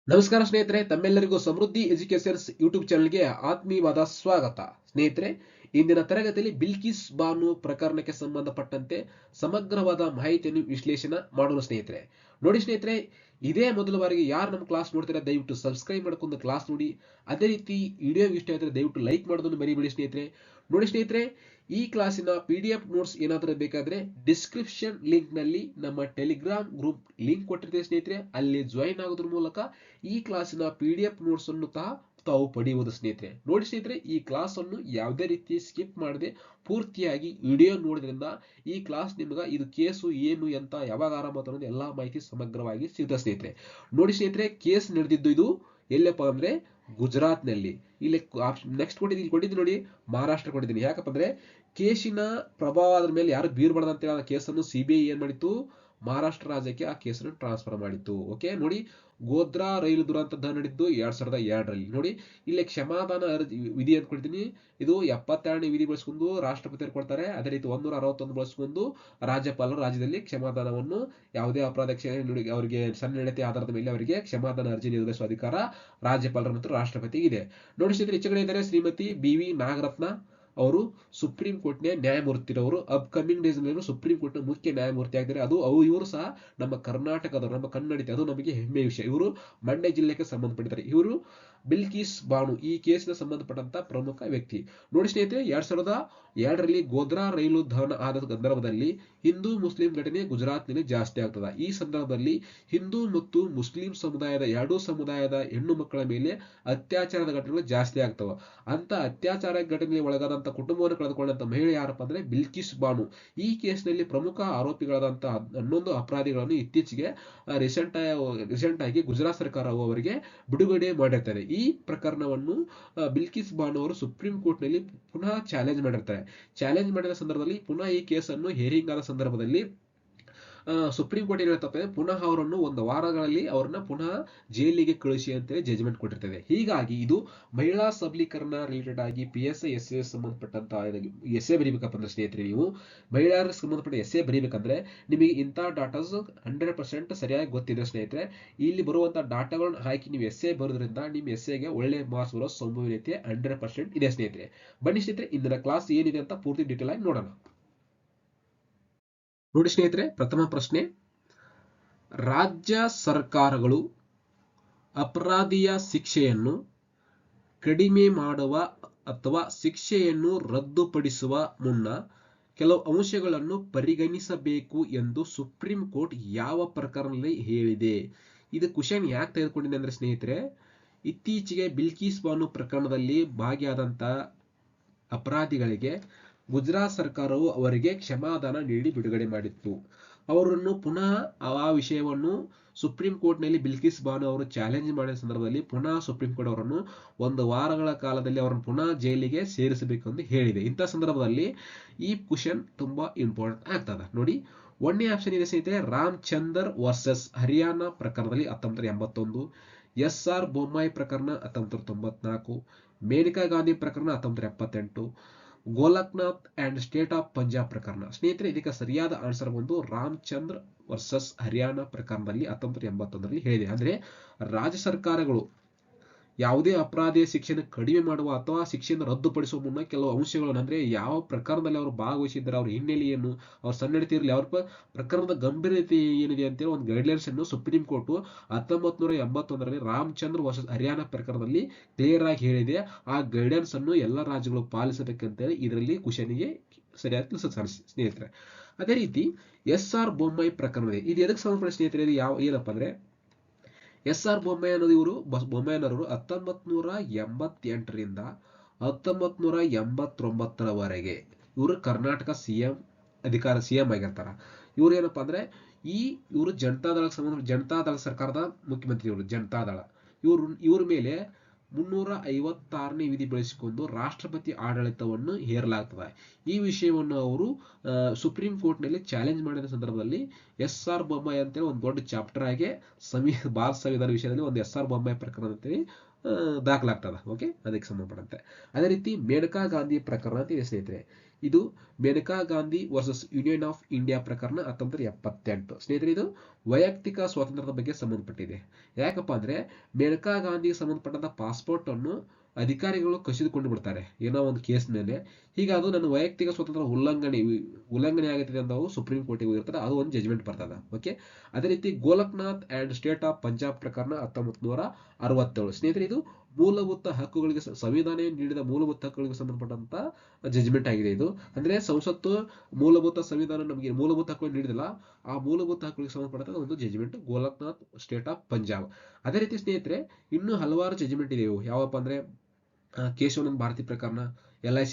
ನಮಸ್ಕಾರ ಸ್ನೇಹಿತರೆ, ತಮ್ಮೆಲ್ಲರಿಗೂ ಸಮೃದ್ಧಿ ಎಜುಕೇಶನ್ಸ್ ಯೂಟ್ಯೂಬ್ ಚಾನಲ್ಗೆ ಆತ್ಮೀಯವಾದ ಸ್ವಾಗತ. ಸ್ನೇಹಿತರೆ, ಇಂದಿನ ತರಗತಿಯಲ್ಲಿ ಬಿಲ್ಕಿಸ್ ಬಾನು ಪ್ರಕರಣಕ್ಕೆ ಸಂಬಂಧಪಟ್ಟಂತೆ ಸಮಗ್ರವಾದ ಮಾಹಿತಿಯನ್ನು ವಿಶ್ಲೇಷಣೆ ಮಾಡೋಣ ಸ್ನೇಹಿತರೆ. ನೋಡಿ ಸ್ನೇಹಿತರೆ, ಇದೇ ಮೊದಲ ಬಾರಿಗೆ ಯಾರು ನಮ್ಮ ಕ್ಲಾಸ್ ನೋಡ್ತಾರೆ ದಯವಿಟ್ಟು ಸಬ್ಸ್ಕ್ರೈಬ್ ಮಾಡ್ಕೊಂಡು ಕ್ಲಾಸ್ ನೋಡಿ. ಅದೇ ರೀತಿ ವಿಡಿಯೋ ಇಷ್ಟ ಆದ್ರೆ ದಯವಿಟ್ಟು ಲೈಕ್ ಮಾಡೋದನ್ನು ಮರಿಬೇಡಿ ಸ್ನೇಹಿತರೆ. ನೋಡಿ ಸ್ನೇಹಿತರೆ, ಈ ಕ್ಲಾಸಿನ PDF ನೋಟ್ಸ್ ಏನಾದರೂ ಬೇಕಾದ್ರೆ ಡಿಸ್ಕ್ರಿಪ್ಷನ್ ಲಿಂಕ್ ನಲ್ಲಿ ನಮ್ಮ ಟೆಲಿಗ್ರಾಮ್ ಗ್ರೂಪ್ ಲಿಂಕ್ ಕೊಟ್ಟಿರ್ತೇವೆ ಸ್ನೇಹಿತರೆ. ಅಲ್ಲಿ ಜಾಯಿನ್ ಆಗೋದ್ರ ಮೂಲಕ ಈ ಕ್ಲಾಸಿನ PDF ನೋಟ್ಸ್ ಅನ್ನು ತಾವು ಪಡೆಯುವುದು ಸ್ನೇಹಿತರೆ. ನೋಡಿ ಸ್ನೇಹಿತರೆ, ಈ ಕ್ಲಾಸ್ ಅನ್ನು ಯಾವುದೇ ರೀತಿ ಸ್ಕಿಪ್ ಮಾಡದೆ ಪೂರ್ತಿಯಾಗಿ ವಿಡಿಯೋ ನೋಡೋದ್ರಿಂದ ಈ ಕ್ಲಾಸ್ ನಿಮ್ಗೆ ಇದು ಕೇಸು ಏನು ಅಂತ ಯಾವಾಗ ಆರಂಭ ಅನ್ನೋದು ಎಲ್ಲಾ ಮಾಹಿತಿ ಸಮಗ್ರವಾಗಿ ಸಿಗುತ್ತೆ ಸ್ನೇಹಿತರೆ. ನೋಡಿ ಸ್ನೇಹಿತರೆ, ಕೇಸ್ ನಡೆದಿದ್ದು ಇದು ಎಲ್ಲಪ್ಪ ಅಂದ್ರೆ ಗುಜರಾತ್ ನಲ್ಲಿ. ಇಲ್ಲಿ ನೆಕ್ಸ್ಟ್ ಕೊಟ್ಟಿದ್ದೀನಿ ನೋಡಿ, ಮಹಾರಾಷ್ಟ್ರ ಕೊಟ್ಟಿದ್ದೀನಿ. ಯಾಕಪ್ಪ ಅಂದ್ರೆ ಕೇಸಿನ ಪ್ರಭಾವದ ಮೇಲೆ ಯಾರು ಬೀರ್ಬಾರ್ದು ಅಂತೇಳಿ ಆ ಕೇಸನ್ನು CBI ಏನ್ ಮಾಡಿತ್ತು, ಮಹಾರಾಷ್ಟ್ರ ರಾಜ್ಯಕ್ಕೆ ಆ ಕೇಸನ್ನು ಟ್ರಾನ್ಸ್ಫರ್ ಮಾಡಿತ್ತು. ಓಕೆ ನೋಡಿ, ಗೋಧ್ರಾ ರೈಲು ದುರಂತ ನಡೆದಿದ್ದು 2002ರಲ್ಲಿ. ನೋಡಿ ಇಲ್ಲಿ ಕ್ಷಮಾದಾನ ವಿಧಿ ಅಂತ ಕೊಡ್ತೀನಿ. ಇದು 72ನೇ ವಿಧಿ ಬಳಸ್ಕೊಂಡು ರಾಷ್ಟ್ರಪತಿಯವರು ಕೊಡ್ತಾರೆ. ಅದೇ ರೀತಿ 161 ಬಳಸ್ಕೊಂಡು ರಾಜ್ಯಪಾಲರು ರಾಜ್ಯದಲ್ಲಿ ಕ್ಷಮಾದಾನವನ್ನು ಯಾವುದೇ ಅಪರಾಧ ಅವರಿಗೆ ಸನ್ನಡತೆ ಆಧಾರದ ಮೇಲೆ ಅವರಿಗೆ ಕ್ಷಮಾದಾನ ಅರ್ಜಿ ನಿರ್ವಹಿಸುವ ಅಧಿಕಾರ ರಾಜ್ಯಪಾಲರ ಮತ್ತು ರಾಷ್ಟ್ರಪತಿಗೆ ಇದೆ. ನೋಡಿ ಸ್ನೇಹಿತರೆ, ಹೆಚ್ಚುಗಡೆ ಇದ್ದಾರೆ ಶ್ರೀಮತಿ BV ನಾಗರತ್ನ ಅವರು ಸುಪ್ರೀಂ ಕೋರ್ಟ್ನ ನ್ಯಾಯಮೂರ್ತಿರವರು. ಅಪ್ಕಮಿಂಗ್ ಡೇಸ್ ನಲ್ಲಿ ಸುಪ್ರೀಂ ಕೋರ್ಟ್ನ ಮುಖ್ಯ ನ್ಯಾಯಮೂರ್ತಿ ಆಗಿದ್ದಾರೆ. ಇವರು ಸಹ ನಮ್ಮ ಕರ್ನಾಟಕದವರು, ನಮ್ಮ ಕನ್ನಡಿತ, ಅದು ನಮಗೆ ಹೆಮ್ಮೆಯ ವಿಷಯ. ಇವರು ಮಂಡ್ಯ ಜಿಲ್ಲೆಗೆ ಸಂಬಂಧಪಟ್ಟಿದ್ದಾರೆ. ಇವರು ಬಿಲ್ಕಿಸ್ ಬಾನು ಈ ಕೇಸಿನ ಸಂಬಂಧಪಟ್ಟಂತ ಪ್ರಮುಖ ವ್ಯಕ್ತಿ. ನೋಡಿ ಸ್ನೇಹಿತರೆ, 2002ರಲ್ಲಿ ಗೋಧ್ರಾ ರೈಲು ದಹನ ಆದ ಸಂದರ್ಭದಲ್ಲಿ ಹಿಂದೂ ಮುಸ್ಲಿಂ ಘಟನೆ ಗುಜರಾತ್ನಲ್ಲಿ ಜಾಸ್ತಿ ಆಗ್ತದ. ಈ ಸಂದರ್ಭದಲ್ಲಿ ಹಿಂದೂ ಮತ್ತು ಮುಸ್ಲಿಂ ಸಮುದಾಯದ ಎರಡೂ ಸಮುದಾಯದ ಹೆಣ್ಣು ಮಕ್ಕಳ ಮೇಲೆ ಅತ್ಯಾಚಾರದ ಘಟನೆಗಳು ಜಾಸ್ತಿ ಆಗ್ತವ. ಅಂತ ಅತ್ಯಾಚಾರ ಘಟನೆಗೆ ಒಳಗಾದಂತ ಕುಟುಂಬವನ್ನು ಕಳೆದುಕೊಂಡಂತ ಮಹಿಳೆ ಯಾರಪ್ಪ ಅಂದ್ರೆ ಬಿಲ್ಕಿಸ್ ಬಾನು. ಈ ಕೇಸ್ನಲ್ಲಿ ಪ್ರಮುಖ ಆರೋಪಿಗಳಾದಂತಹ 11 ಅಪರಾಧಿಗಳನ್ನು ಇತ್ತೀಚೆಗೆ ರೀಸೆಂಟ್ ಆಗಿ ಗುಜರಾತ್ ಸರ್ಕಾರ ಅವರಿಗೆ ಬಿಡುಗಡೆ ಮಾಡಿರ್ತಾರೆ. ಈ ಪ್ರಕರಣವನ್ನು ಬಿಲ್ಕಿಸ್ ಬಾನು ಅವರು ಸುಪ್ರೀಂ ಕೋರ್ಟ್ ನಲ್ಲಿ ಪುನಃ ಚಾಲೆಂಜ್ ಮಾಡಿದ ಸಂದರ್ಭದಲ್ಲಿ ಪುನಃ ಈ ಕೇಸನ್ನು ಹೇರಿಂಗ್ ಆದ ಸಂದರ್ಭದಲ್ಲಿ ಸುಪ್ರೀಂ ಕೋರ್ಟ್ ಏನ್ ಹೇಳ್ತಪ್ಪ, ಪುನಃ ಅವರನ್ನು ಒಂದು ವಾರಗಳಲ್ಲಿ ಅವ್ರನ್ನ ಪುನಃ ಜೈಲಿಗೆ ಕಳಿಸಿ ಅಂತೇಳಿ ಜಜ್ಮೆಂಟ್ ಕೊಟ್ಟಿರ್ತದೆ. ಹೀಗಾಗಿ ಇದು ಮಹಿಳಾ ಸಬಲೀಕರಣ ರಿಲೇಟೆಡ್ ಆಗಿ PSI SA ಸಂಬಂಧಪಟ್ಟಂತ ಎಸ್ಸೆ ಬರೀಬೇಕಪ್ಪ ಅಂದ್ರೆ ಸ್ನೇಹಿತರೆ, ನೀವು ಮಹಿಳೆಯರಿಗೆ ಸಂಬಂಧಪಟ್ಟ ಎಸ್ಸೆ ಬರೀಬೇಕಂದ್ರೆ ನಿಮಗೆ ಇಂಥ ಡಾಟಾಸ್ 100% ಸರಿಯಾಗಿ ಗೊತ್ತಿದೆ ಸ್ನೇಹಿತರೆ. ಇಲ್ಲಿ ಬರುವಂತ ಡಾಟಾಗಳನ್ನ ಹಾಕಿ ನೀವು ಎಸ್ಸೆ ಬರೋದ್ರಿಂದ ನಿಮ್ಮ ಎಸ್ಸೆಗೆ ಒಳ್ಳೆ ಮಾರ್ಕ್ಸ್ ಬರೋ ಸಂಭವನೀಯತೆ 100% ಇದೆ ಸ್ನೇಹಿತರೆ. ಬನ್ನಿ ಸ್ನೇಹಿತರೆ, ಇಂದಿನ ಕ್ಲಾಸ್ ಏನಿದೆ ಅಂತ ಪೂರ್ತಿ ಡೀಟೇಲ್ ಆಗಿ ನೋಡೋಣ. ನೋಡಿ ಸ್ನೇಹಿತರೆ, ಪ್ರಥಮ ಪ್ರಶ್ನೆ, ರಾಜ್ಯ ಸರ್ಕಾರಗಳು ಅಪರಾಧಿಯ ಶಿಕ್ಷೆಯನ್ನು ಕಡಿಮೆ ಮಾಡುವ ಅಥವಾ ಶಿಕ್ಷೆಯನ್ನು ರದ್ದುಪಡಿಸುವ ಮುನ್ನ ಕೆಲವು ಅಂಶಗಳನ್ನು ಪರಿಗಣಿಸಬೇಕು ಎಂದು ಸುಪ್ರೀಂ ಕೋರ್ಟ್ ಯಾವ ಪ್ರಕರಣದಲ್ಲಿ ಹೇಳಿದೆ? ಇದು ಕ್ವಶನ್ ಯಾಕೆ ತೆಗೆದುಕೊಂಡಿದೆ ಅಂದ್ರೆ ಸ್ನೇಹಿತರೆ, ಇತ್ತೀಚೆಗೆ ಬಿಲ್ಕಿಸ್ ಬಾನು ಪ್ರಕರಣದಲ್ಲಿ ಭಾಗಿಯಾದಂತ ಅಪರಾಧಿಗಳಿಗೆ ಗುಜರಾತ್ ಸರ್ಕಾರವು ಅವರಿಗೆ ಕ್ಷಮಾದಾನ ನೀಡಿ ಬಿಡುಗಡೆ ಮಾಡಿತ್ತು. ಅವರನ್ನು ಪುನಃ ಆ ವಿಷಯವನ್ನು ಸುಪ್ರೀಂ ಕೋರ್ಟ್ ನಲ್ಲಿ ಬಿಲ್ಕಿಸ್ ಬಾನು ಅವರು ಚಾಲೆಂಜ್ ಮಾಡಿದ ಸಂದರ್ಭದಲ್ಲಿ ಪುನಃ ಸುಪ್ರೀಂ ಕೋರ್ಟ್ ಅವರನ್ನು 1 ವಾರಗಳ ಕಾಲದಲ್ಲಿ ಅವರನ್ನು ಪುನಃ ಜೈಲಿಗೆ ಸೇರಿಸಬೇಕೆಂದು ಹೇಳಿದೆ. ಇಂಥ ಸಂದರ್ಭದಲ್ಲಿ ಈ ಕ್ವಶನ್ ತುಂಬಾ ಇಂಪಾರ್ಟೆಂಟ್ ಆಗ್ತದ. ನೋಡಿ, 1ನೇ ಆಪ್ಷನ್ ಇದೆ ಸ್ನೇಹಿತರೆ, ರಾಮಚಂದರ್ ವರ್ಸಸ್ ಹರಿಯಾಣ ಪ್ರಕರಣದಲ್ಲಿ 1981, SR ಬೊಮ್ಮಾಯಿ ಪ್ರಕರಣ 1994, ಮೇನಕಾ ಗಾಂಧಿ ಪ್ರಕರಣ 1978, Golaknath and state of Punjab ಪ್ರಕರಣ. ಸ್ನೇಹಿತರೆ, ಇದಕ್ಕೆ ಸರಿಯಾದ ಆನ್ಸರ್ ಬಂದು ರಾಮಚಂದ್ರ ವರ್ಸಸ್ ಹರಿಯಾಣ ಪ್ರಕರಣದಲ್ಲಿ 1981ರಲ್ಲಿ ಹೇಳಿದೆ. ಅಂದ್ರೆ ರಾಜ್ಯ ಸರ್ಕಾರಗಳು ಯಾವುದೇ ಅಪರಾಧಿಯ ಶಿಕ್ಷೆಯನ್ನು ಕಡಿಮೆ ಮಾಡುವ ಅಥವಾ ಶಿಕ್ಷೆಯನ್ನು ರದ್ದುಪಡಿಸುವ ಮುನ್ನ ಕೆಲವು ಅಂಶಗಳನ್ನು, ಅಂದ್ರೆ ಯಾವ ಪ್ರಕರಣದಲ್ಲಿ ಅವರು ಭಾಗವಹಿಸಿದ್ದಾರೆ, ಅವ್ರ ಹಿನ್ನೆಲೆಯನ್ನು, ಅವ್ರ ಸನ್ನಡತೆ ಇರಲಿ, ಅವ್ರ ಪ್ರಕರಣದ ಗಂಭೀರತೆ ಏನಿದೆ ಅಂತೇಳಿ ಒಂದು ಗೈಡ್ಲೈನ್ಸ್ ಅನ್ನು ಸುಪ್ರೀಂ ಕೋರ್ಟ್ 1981ರಲ್ಲಿ ರಾಮಚಂದ್ರ ವರ್ಸಸ್ ಹರಿಯಾಣ ಪ್ರಕರಣದಲ್ಲಿ ಕ್ಲಿಯರ್ ಆಗಿ ಹೇಳಿದೆ. ಆ ಗೈಡೆನ್ಸ್ ಅನ್ನು ಎಲ್ಲ ರಾಜ್ಯಗಳು ಪಾಲಿಸಬೇಕಂತೇಳಿ ಇದರಲ್ಲಿ ಕ್ವಶನ್ಗೆ ಸರಿಯಾಗಿ ತಿಳಿಸುತ್ತಾರೆ ಸ್ನೇಹಿತರೆ. ಅದೇ ರೀತಿ SR ಬೊಮ್ಮಾಯಿ ಪ್ರಕರಣ, ಇದು ಎದಕ್ಕೆ ಸಂಬಂಧಪಟ್ಟ ಸ್ನೇಹಿತರೆ, ಇದು ಏನಪ್ಪ ಅಂದ್ರೆ SR ಬೊಮ್ಮಾಯಿ ಅನ್ನೋದು ಬೊಮ್ಮಾಯಿನವರು 1988ರಿಂದ 1989ರವರೆಗೆ ಇವರು ಕರ್ನಾಟಕ CM ಆಗಿರ್ತಾರ. ಇವ್ರು ಏನಪ್ಪಾ ಅಂದ್ರೆ ಇವರು ಜನತಾದಳ ಸರ್ಕಾರದ ಮುಖ್ಯಮಂತ್ರಿ. ಇವರು ಜನತಾದಳ ಇವ್ರ ಮೇಲೆ 356ನೇ ವಿಧಿ ಬಳಸಿಕೊಂಡು ರಾಷ್ಟ್ರಪತಿ ಆಡಳಿತವನ್ನು ಹೇರಲಾಗ್ತದೆ. ಈ ವಿಷಯವನ್ನು ಅವರು ಸುಪ್ರೀಂ ಕೋರ್ಟ್ ನಲ್ಲಿ ಚಾಲೆಂಜ್ ಮಾಡಿದ ಸಂದರ್ಭದಲ್ಲಿ SR ಬೊಮ್ಮಾಯಿ ಅಂತೇಳಿ ಒಂದು ದೊಡ್ಡ ಚಾಪ್ಟರ್ ಆಗಿ ಭಾರತ ಸಂವಿಧಾನ ವಿಷಯದಲ್ಲಿ ಒಂದು SR ಬೊಮ್ಮಾಯಿ ಪ್ರಕರಣ ಅಂತೇಳಿ ದಾಖಲಾಗ್ತದ. ಓಕೆ, ಅದಕ್ಕೆ ಸಂಬಂಧಪಟ್ಟಂತೆ. ಅದೇ ರೀತಿ ಮೇನಕಾ ಗಾಂಧಿ ಪ್ರಕರಣ ಅಂತ ಇದೆ ಸ್ನೇಹಿತರೆ. ಇದು Maneka Gandhi versus union of India ಪ್ರಕರಣ 1978. ಸ್ನೇಹಿತರೆ, ಇದು ವೈಯಕ್ತಿಕ ಸ್ವಾತಂತ್ರ್ಯದ ಬಗ್ಗೆ ಸಂಬಂಧಪಟ್ಟಿದೆ. ಯಾಕಪ್ಪ ಅಂದ್ರೆ ಮೇನಕಾ ಗಾಂಧಿಗೆ ಸಂಬಂಧಪಟ್ಟಂತ ಪಾಸ್ಪೋರ್ಟ್ ಅನ್ನು ಅಧಿಕಾರಿಗಳು ಕಸಿದುಕೊಂಡು ಬಿಡ್ತಾರೆ ಏನೋ ಒಂದು ಕೇಸ್ ಮೇಲೆ. ಹೀಗ ಅದು ನನ್ನ ವೈಯಕ್ತಿಕ ಸ್ವಾತಂತ್ರ್ಯ ಉಲ್ಲಂಘನೆ ಆಗುತ್ತದೆ ಅಂತ ಅವರು ಸುಪ್ರೀಂ ಕೋರ್ಟಿಗೆ ಹೋಗಿರ್ತಾರೆ. ಅದು ಒಂದು ಜಜ್ಮೆಂಟ್ ಬರ್ತದ. ಓಕೆ, ಅದೇ ರೀತಿ Golaknath and state of Punjab ಪ್ರಕರಣ 1967. ಸ್ನೇಹಿತರೆ, ಇದು ಮೂಲಭೂತ ಹಕ್ಕುಗಳಿಗೆ ಸಂವಿಧಾನ ನೀಡಿದ ಮೂಲಭೂತ ಹಕ್ಕುಗಳಿಗೆ ಸಂಬಂಧಪಟ್ಟಂತ ಜಜ್ಮೆಂಟ್ ಆಗಿದೆ. ಇದು ಅಂದ್ರೆ ಸಂಸತ್ತು ಮೂಲಭೂತ ಸಂವಿಧಾನ ನಮಗೆ ಮೂಲಭೂತ ಹಕ್ಕುಗಳು ನೀಡಿದಿಲ್ಲ, ಆ ಮೂಲಭೂತ ಹಕ್ಕುಗಳಿಗೆ ಸಂಬಂಧಪಟ್ಟಂತ ಒಂದು judgment Golaknath state of Punjab. ಅದೇ ರೀತಿ ಸ್ನೇಹಿತರೆ, ಇನ್ನೂ ಹಲವಾರು ಜಜ್ಮೆಂಟ್ ಇದೆ. ಯಾವಪ್ಪ ಅಂದ್ರೆ ಕೇಶವಾನಂದ ಭಾರತಿ ಪ್ರಕರಣ, LIC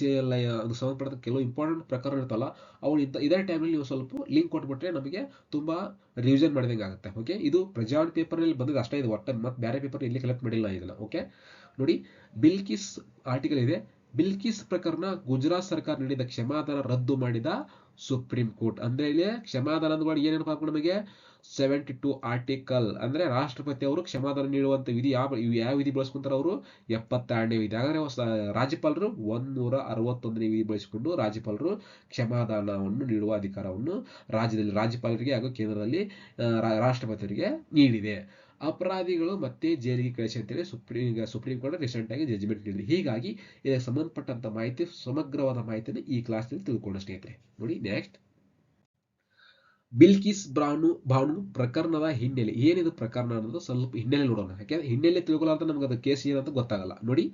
ಅದು ಸಂಬಂಧಪಟ್ಟ ಕೆಲವು ಇಂಪಾರ್ಟೆಂಟ್ ಪ್ರಕರಣ ಇರ್ತಲ್ಲ, ಅವಳು ಇದೇ ಟೈಮಲ್ಲಿ ನೀವು ಸ್ವಲ್ಪ ಲಿಂಕ್ ಕೊಟ್ಬಿಟ್ರೆ ನಮಗೆ ತುಂಬಾ ರಿವಿಷನ್ ಮಾಡಿದಂಗೆ ಆಗುತ್ತೆ. ಓಕೆ, ಇದು ಪ್ರಜಾವಾಣಿ ಪೇಪರ್ ನಲ್ಲಿ ಬಂದದ್ದು ಅಷ್ಟೇ, ಇದು ಒಟ್ಟ ಮತ್ತೆ ಬೇರೆ ಪೇಪರ್ ಇಲ್ಲಿ ಕಲೆಕ್ಟ್ ಮಾಡಿಲ್ಲ ಇದನ್ನ. ಓಕೆ ನೋಡಿ, ಬಿಲ್ಕಿಸ್ ಆರ್ಟಿಕಲ್ ಇದೆ. ಬಿಲ್ಕಿಸ್ ಪ್ರಕರಣ ಗುಜರಾತ್ ಸರ್ಕಾರ ನೀಡಿದ ಕ್ಷಮಾದಾನ ರದ್ದು ಮಾಡಿದ ಸುಪ್ರೀಂ ಕೋರ್ಟ್. ಅಂದ್ರೆ ಇಲ್ಲಿ ಕ್ಷಮಾದಾನ ಅಂದ್ಕೊಂಡು ಏನೇನಪ್ಪ ನಮಗೆ 72 ಆರ್ಟಿಕಲ್ ಅಂದ್ರೆ ರಾಷ್ಟ್ರಪತಿ ಅವರು ಕ್ಷಮಾದಾನ ನೀಡುವಂತ ವಿಧಿ ಯಾವ ವಿಧಿ ಬಳಸ್ಕೊಂತಾರ ಅವರು 72ನೇ ವಿಧಿ. ಹಾಗಾದ್ರೆ ರಾಜ್ಯಪಾಲರು 161ನೇ ವಿಧಿ ಬಳಸಿಕೊಂಡು ರಾಜ್ಯಪಾಲರು ಕ್ಷಮಾದಾನವನ್ನು ನೀಡುವ ಅಧಿಕಾರವನ್ನು ರಾಜ್ಯದಲ್ಲಿ ರಾಜ್ಯಪಾಲರಿಗೆ ಹಾಗೂ ಕೇಂದ್ರದಲ್ಲಿ ರಾಷ್ಟ್ರಪತಿಯವರಿಗೆ ನೀಡಿದೆ. ಅಪರಾಧಿಗಳು ಮತ್ತೆ ಜೈಲಿಗೆ ಕಳಿಸಿ ಅಂತೇಳಿ ಸುಪ್ರೀಂ ಕೋರ್ಟ್ ರೀಸೆಂಟ್ ಆಗಿ ಜಜ್ಮೆಂಟ್ ನೀಡಿದೆ. ಹೀಗಾಗಿ ಇದಕ್ಕೆ ಸಂಬಂಧಪಟ್ಟಂತ ಮಾಹಿತಿ, ಸಮಗ್ರವಾದ ಮಾಹಿತಿಯನ್ನು ಈ ಕ್ಲಾಸ್ ನಲ್ಲಿ ತಿಳ್ಕೊಂಡ ಸ್ನೇಹಿತರೆ. ನೋಡಿ, ನೆಕ್ಸ್ಟ್ ಬಿಲ್ಕಿಸ್ ಬಾನು ಪ್ರಕರಣದ ಹಿನ್ನೆಲೆ. ಏನಿದು ಪ್ರಕರಣ ಅನ್ನೋದು ಸ್ವಲ್ಪ ಹಿನ್ನೆಲೆ ನೋಡೋಣ. ಯಾಕೆಂದ್ರೆ ಹಿನ್ನೆಲೆ ತಿಳ್ಕೊಳ್ಳೋಂತ ನಮ್ಗೆ ಅದು ಕೇಸ್ ಏನಂತ ಗೊತ್ತಾಗಲ್ಲ. ನೋಡಿ,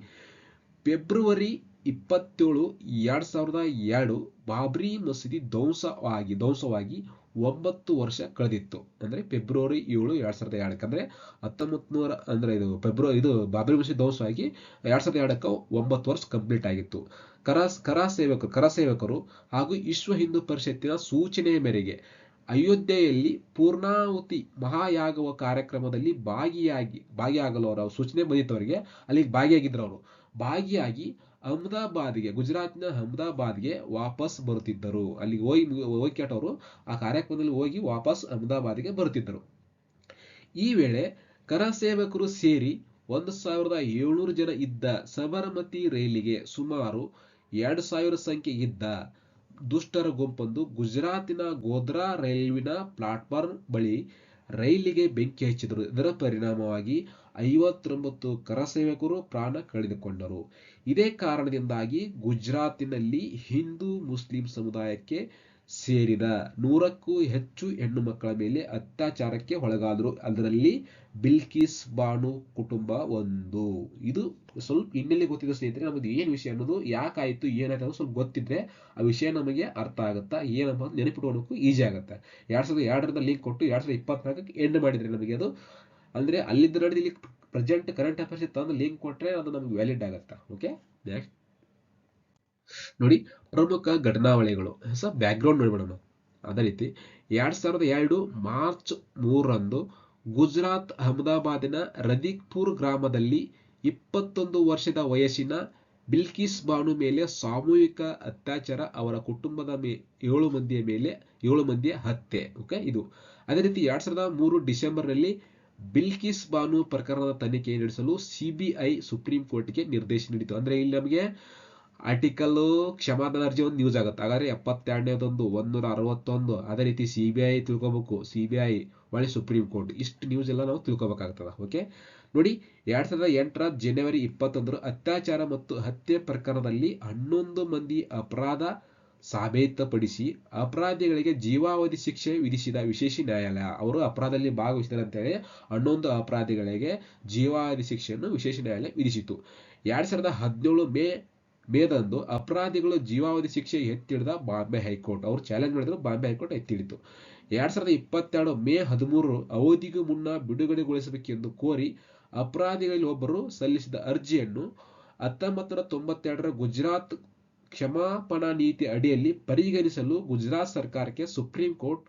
ಫೆಬ್ರವರಿ 27, 2002 ಬಾಬ್ರಿ ಮಸೀದಿ ಧ್ವಂಸವಾಗಿ 9 ವರ್ಷ ಕಳೆದಿತ್ತು. ಅಂದ್ರೆ ಫೆಬ್ರವರಿ 7, 2002 ಅಂದ್ರೆ 1900 ಅಂದ್ರೆ ಇದು ಬಾಬ್ರಿ ಮಸೀದಿ ಧ್ವಂಸವಾಗಿ 2002ಕ್ಕೆ 9 ವರ್ಷ ಕಂಪ್ಲೀಟ್ ಆಗಿತ್ತು. ಕರಸೇವಕರು ಹಾಗೂ ವಿಶ್ವ ಹಿಂದೂ ಪರಿಷತ್ತಿನ ಸೂಚನೆಯ ಮೇರೆಗೆ ಅಯೋಧ್ಯೆಯಲ್ಲಿ ಪೂರ್ಣಾಹುತಿ ಮಹಾಯಾಗವ ಕಾರ್ಯಕ್ರಮದಲ್ಲಿ ಭಾಗಿಯಾಗಲು ಅವರ ಸೂಚನೆ ಬಂದಿತ್ತವರಿಗೆ, ಅಲ್ಲಿಗೆ ಭಾಗಿಯಾಗಿದ್ರು ಅವರು. ಭಾಗಿಯಾಗಿ ಗುಜರಾತ್ನ ಅಹಮದಾಬಾದ್ಗೆ ವಾಪಸ್ ಬರುತ್ತಿದ್ದರು. ಅಲ್ಲಿಗೆ ಹೋಗಿ ಕೆಟ್ಟವರು ಆ ಕಾರ್ಯಕ್ರಮದಲ್ಲಿ ಹೋಗಿ ವಾಪಸ್ ಅಹಮದಾಬಾದ್ಗೆ ಬರುತ್ತಿದ್ದರು. ಈ ವೇಳೆ ಕರಸೇವಕರು ಸೇರಿ 1700 ಜನ ಇದ್ದ ಸಬರಮತಿ ರೈಲಿಗೆ ಸುಮಾರು 2000 ಸಂಖ್ಯೆ ಇದ್ದ ದುಷ್ಟರ ಗುಂಪೊಂದು ಗುಜರಾತಿನ ಗೋಧ್ರಾ ರೈಲ್ವಿನ ಪ್ಲಾಟ್ಫಾರ್ಮ್ ಬಳಿ ರೈಲಿಗೆ ಬೆಂಕಿ ಹಚ್ಚಿದರು. ಇದರ ಪರಿಣಾಮವಾಗಿ 59 ಕರಸೇವಕರು ಪ್ರಾಣ ಕಳೆದುಕೊಂಡರು. ಇದೇ ಕಾರಣದಿಂದಾಗಿ ಗುಜರಾತಿನಲ್ಲಿ ಹಿಂದೂ ಮುಸ್ಲಿಂ ಸಮುದಾಯಕ್ಕೆ ಸೇರಿದ 100ಕ್ಕೂ ಹೆಚ್ಚು ಹೆಣ್ಣು ಮಕ್ಕಳ ಮೇಲೆ ಅತ್ಯಾಚಾರಕ್ಕೆ ಒಳಗಾದರು. ಅದರಲ್ಲಿ ಬಿಲ್ಕಿಸ್ ಬಾನು ಕುಟುಂಬ ಒಂದು. ಇದು ಸ್ವಲ್ಪ ಹಿನ್ನೆಲೆ ಗೊತ್ತಿದೆ ಸ್ನೇಹಿತರೆ. ನಮ್ದು ಏನ್ ವಿಷಯ ಅನ್ನೋದು, ಯಾಕಾಯ್ತು, ಏನಾಯ್ತು ಅನ್ನೋದು ಸ್ವಲ್ಪ ಗೊತ್ತಿದ್ರೆ ಆ ವಿಷಯ ನಮಗೆ ಅರ್ಥ ಆಗುತ್ತಾ, ಏನಪ್ಪ ನೆನಪಿಟ್ಕೊಳ್ಳೋಕ್ಕೂ ಈಜಿ ಆಗುತ್ತೆ. 2002ರಿಂದ ಲಿಂಕ್ ಕೊಟ್ಟು 2024ಕ್ಕೆ ಎಂಡ್ ಮಾಡಿದ್ರೆ ನಮಗೆ ಅದು ಅಂದ್ರೆ ಅಲ್ಲಿದ್ದ ನಡೆದು ಇಲ್ಲಿ ಪ್ರೆಸೆಂಟ್ ಕರೆಂಟ್ ಅಫೇರ್ಸ್ ತಂದು ಲಿಂಕ್ ಕೊಟ್ರೆ ಅದು ನಮ್ಗೆ ವ್ಯಾಲಿಡ್ ಆಗುತ್ತೆ. ಓಕೆ, ನೆಕ್ಸ್ಟ್ ನೋಡಿ, ಪ್ರಮುಖ ಘಟನಾವಳಿಗಳು. Back ground ನೋಡ್ಬಿಡೋಣ. ಅದೇ ರೀತಿ 2002 ಮಾರ್ಚ್ 3ರಂದು ಗುಜರಾತ್ ಅಹಮದಾಬಾದಿನ ರದಿಕ್ಪುರ್ ಗ್ರಾಮದಲ್ಲಿ 21 ವರ್ಷದ ವಯಸ್ಸಿನ ಬಿಲ್ಕಿಸ್ ಬಾನು ಮೇಲೆ ಸಾಮೂಹಿಕ ಅತ್ಯಾಚಾರ, ಅವರ ಕುಟುಂಬದ 7 ಮಂದಿಯ ಹತ್ಯೆ. ಓಕೆ, ಇದು. ಅದೇ ರೀತಿ 2003 ಡಿಸೆಂಬರ್ನಲ್ಲಿ ಬಿಲ್ಕಿಸ್ ಬಾನು ಪ್ರಕರಣದ ತನಿಖೆ ನಡೆಸಲು CBI ಸುಪ್ರೀಂ ಕೋರ್ಟ್ಗೆ ನಿರ್ದೇಶನ ನೀಡಿತು. ಅಂದ್ರೆ ಇಲ್ಲಿ ನಮಗೆ ಆರ್ಟಿಕಲ್ ಕ್ಷಮಾದಾನ ಅರ್ಜಿ ಒಂದು ನ್ಯೂಸ್ ಆಗುತ್ತೆ. ಹಾಗಾದ್ರೆ 72ನೇದೊಂದು 161, ಅದೇ ರೀತಿ CBI ತಿಳ್ಕೊಬೇಕು, CBI ಒಳ್ಳೆ ಸುಪ್ರೀಂ ಕೋರ್ಟ್, ಇಷ್ಟು ನ್ಯೂಸ್ ಎಲ್ಲ ನಾವು ತಿಳ್ಕೊಬೇಕಾಗ್ತದ. ಓಕೆ ನೋಡಿ, 2008 ಜನವರಿ 21 ಅತ್ಯಾಚಾರ ಮತ್ತು ಹತ್ಯೆ ಪ್ರಕರಣದಲ್ಲಿ 11 ಮಂದಿ ಅಪರಾಧ ಸಾಬೀತುಪಡಿಸಿ ಅಪರಾಧಿಗಳಿಗೆ ಜೀವಾವಧಿ ಶಿಕ್ಷೆ ವಿಧಿಸಿದ ವಿಶೇಷ ನ್ಯಾಯಾಲಯ. ಅವರು ಅಪರಾಧದಲ್ಲಿ ಭಾಗವಹಿಸಿದ್ದಾರೆ ಅಂತೇಳಿ 11 ಅಪರಾಧಿಗಳಿಗೆ ಜೀವಾವಧಿ ಶಿಕ್ಷೆಯನ್ನು ವಿಶೇಷ ನ್ಯಾಯಾಲಯ ವಿಧಿಸಿತು. 2017 ಮೇದಂದು ಅಪರಾಧಿಗಳು ಜೀವಾವಧಿ ಶಿಕ್ಷೆ ಎತ್ತಿಡಿದ ಬಾಂಬೆ ಹೈಕೋರ್ಟ್. ಅವರು ಚಾಲೆಂಜ್ ಮಾಡಿದ್ರು, ಬಾಂಬೆ ಹೈಕೋರ್ಟ್ ಎತ್ತಿಡಿತು. 2022 ಮೇ 13 ಅವಧಿಗೂ ಮುನ್ನ ಬಿಡುಗಡೆಗೊಳಿಸಬೇಕೆಂದು ಕೋರಿ ಅಪರಾಧಿಗಳಲ್ಲಿ ಒಬ್ಬರು ಸಲ್ಲಿಸಿದ ಅರ್ಜಿಯನ್ನು 1992 ಗುಜರಾತ್ ಕ್ಷಮಾಪಣಾ ನೀತಿ ಅಡಿಯಲ್ಲಿ ಪರಿಗಣಿಸಲು ಗುಜರಾತ್ ಸರ್ಕಾರಕ್ಕೆ ಸುಪ್ರೀಂ ಕೋರ್ಟ್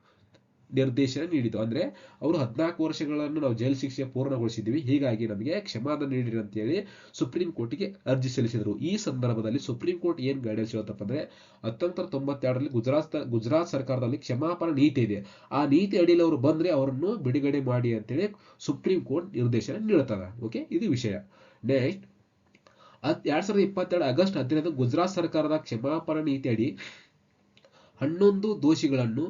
ನಿರ್ದೇಶನ ನೀಡಿತು. ಅಂದ್ರೆ ಅವರು 14 ವರ್ಷಗಳನ್ನು ನಾವು ಜೈಲು ಶಿಕ್ಷೆ ಪೂರ್ಣಗೊಳಿಸಿದ್ವಿ, ಹೀಗಾಗಿ ನಮಗೆ ಕ್ಷಮಾದಾನ ನೀಡಿರಿ ಅಂತೇಳಿ ಸುಪ್ರೀಂ ಕೋರ್ಟ್ಗೆ ಅರ್ಜಿ ಸಲ್ಲಿಸಿದರು. ಈ ಸಂದರ್ಭದಲ್ಲಿ ಸುಪ್ರೀಂ ಕೋರ್ಟ್ ಏನ್ ಗೈಡೆನ್ಸ್ ಹೇಳುತ್ತಪ್ಪ ಅಂದ್ರೆ 1992ರಲ್ಲಿ ಗುಜರಾತ್ ಸರ್ಕಾರದಲ್ಲಿ ಕ್ಷಮಾಪಣಾ ನೀತಿ ಇದೆ. ಆ ನೀತಿ ಅಡಿಯಲ್ಲಿ ಅವರು ಬಂದ್ರೆ ಅವರನ್ನು ಬಿಡುಗಡೆ ಮಾಡಿ ಅಂತೇಳಿ ಸುಪ್ರೀಂ ಕೋರ್ಟ್ ನಿರ್ದೇಶನ ನೀಡುತ್ತದೆ. ಓಕೆ, ಇದು ವಿಷಯ. ನೆಕ್ಸ್ಟ್ 2022 ಆಗಸ್ಟ್ 15 ಗುಜರಾತ್ ಸರ್ಕಾರದ ಕ್ಷಮಾಪಣಾ ನೀತಿ ಅಡಿ 11 ದೋಷಿಗಳನ್ನು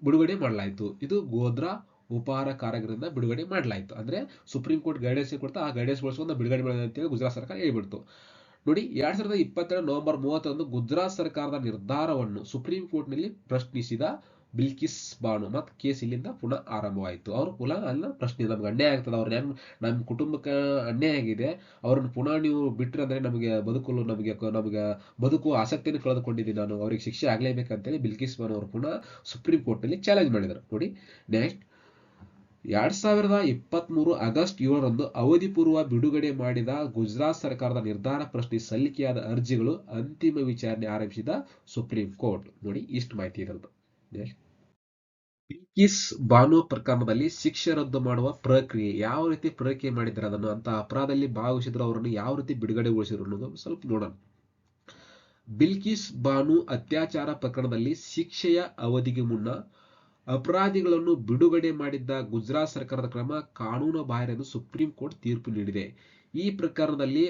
ಬಿಡುಗಡೆ ಮಾಡಲಾಯಿತು. ಇದು ಗೋಧ್ರಾ ಉಪಹಾರ ಕಾರಾಗೃಹದಿಂದ ಬಿಡುಗಡೆ ಮಾಡಲಾಯಿತು. ಅಂದ್ರೆ ಸುಪ್ರೀಂ ಕೋರ್ಟ್ ಗೈಡೆನ್ಸ್ ಕೊಡ್ತಾ ಆ ಗೈಡೆನ್ಸ್ ಬಳಸಿಕೊಂಡು ಬಿಡುಗಡೆ ಮಾಡಿದೆ ಅಂತೇಳಿ ಗುಜರಾತ್ ಸರ್ಕಾರ ಹೇಳ್ಬಿಡ್ತು. ನೋಡಿ, 2022 ನವೆಂಬರ್ 31 ಗುಜರಾತ್ ಸರ್ಕಾರದ ನಿರ್ಧಾರವನ್ನು ಸುಪ್ರೀಂ ಕೋರ್ಟ್ ನಲ್ಲಿ ಪ್ರಶ್ನಿಸಿದ ಬಿಲ್ಕಿಸ್ ಬಾನು ಮತ್ತು ಕೇಸ್ ಇಲ್ಲಿಂದ ಪುನಃ ಆರಂಭವಾಯಿತು. ಅವರು ಪುನಃ ಅಲ್ಲ ಪ್ರಶ್ನೆ, ನಮ್ಗೆ ಅನ್ಯಾಯ ಆಗ್ತದೆ, ಅವ್ರ ನಮ್ಮ ಕುಟುಂಬಕ್ಕೆ ಅನ್ಯಾಯ ಆಗಿದೆ, ಅವ್ರನ್ನ ಪುನಃ ನೀವು ಬಿಟ್ಟರೆ ಅಂದ್ರೆ ನಮಗೆ ಬದುಕು ಆಸಕ್ತಿಯನ್ನು ಕಳೆದುಕೊಂಡಿದ್ದೀನಿ ನಾನು, ಅವ್ರಿಗೆ ಶಿಕ್ಷೆ ಆಗ್ಲೇಬೇಕಂತೇಳಿ ಬಿಲ್ಕಿಸ್ ಬಾನು ಅವರು ಪುನಃ ಸುಪ್ರೀಂ ಕೋರ್ಟ್ ನಲ್ಲಿ ಚಾಲೆಂಜ್ ಮಾಡಿದರು. ನೋಡಿ, ನೆಕ್ಸ್ಟ್ 2023 ಆಗಸ್ಟ್ 7ರಂದು ಅವಧಿ ಪೂರ್ವ ಬಿಡುಗಡೆ ಮಾಡಿದ ಗುಜರಾತ್ ಸರ್ಕಾರದ ನಿರ್ಧಾರ ಪ್ರಶ್ನೆ ಸಲ್ಲಿಕೆಯಾದ ಅರ್ಜಿಗಳು ಅಂತಿಮ ವಿಚಾರಣೆ ಆರಂಭಿಸಿದ ಸುಪ್ರೀಂ ಕೋರ್ಟ್. ನೋಡಿ, ಇಷ್ಟು ಮಾಹಿತಿ ಇರೋದು. ಬಿಲ್ಕಿಸ್ ಬಾನು ಪ್ರಕರಣದಲ್ಲಿ ಶಿಕ್ಷೆ ರದ್ದು ಮಾಡುವ ಪ್ರಕ್ರಿಯೆ ಯಾವ ರೀತಿ ಪ್ರಕ್ರಿಯೆ ಮಾಡಿದ್ದಾರೆ, ಅದನ್ನು ಅಂತ ಅಪರಾಧದಲ್ಲಿ ಭಾಗವಹಿಸಿದ್ರು ಅವರನ್ನು ಯಾವ ರೀತಿ ಬಿಡುಗಡೆಗೊಳಿಸಿದ್ರು ಅನ್ನೋದು ಸ್ವಲ್ಪ ನೋಡೋಣ. ಬಿಲ್ಕಿಸ್ ಬಾನು ಅತ್ಯಾಚಾರ ಪ್ರಕರಣದಲ್ಲಿ ಶಿಕ್ಷೆಯ ಅವಧಿಗೆ ಮುನ್ನ ಅಪರಾಧಿಗಳನ್ನು ಬಿಡುಗಡೆ ಮಾಡಿದ್ದ ಗುಜರಾತ್ ಸರ್ಕಾರದ ಕ್ರಮ ಕಾನೂನು ಬಾಹಿರ ಎಂದು ಸುಪ್ರೀಂ ಕೋರ್ಟ್ ತೀರ್ಪು ನೀಡಿದೆ. ಈ ಪ್ರಕರಣದಲ್ಲಿ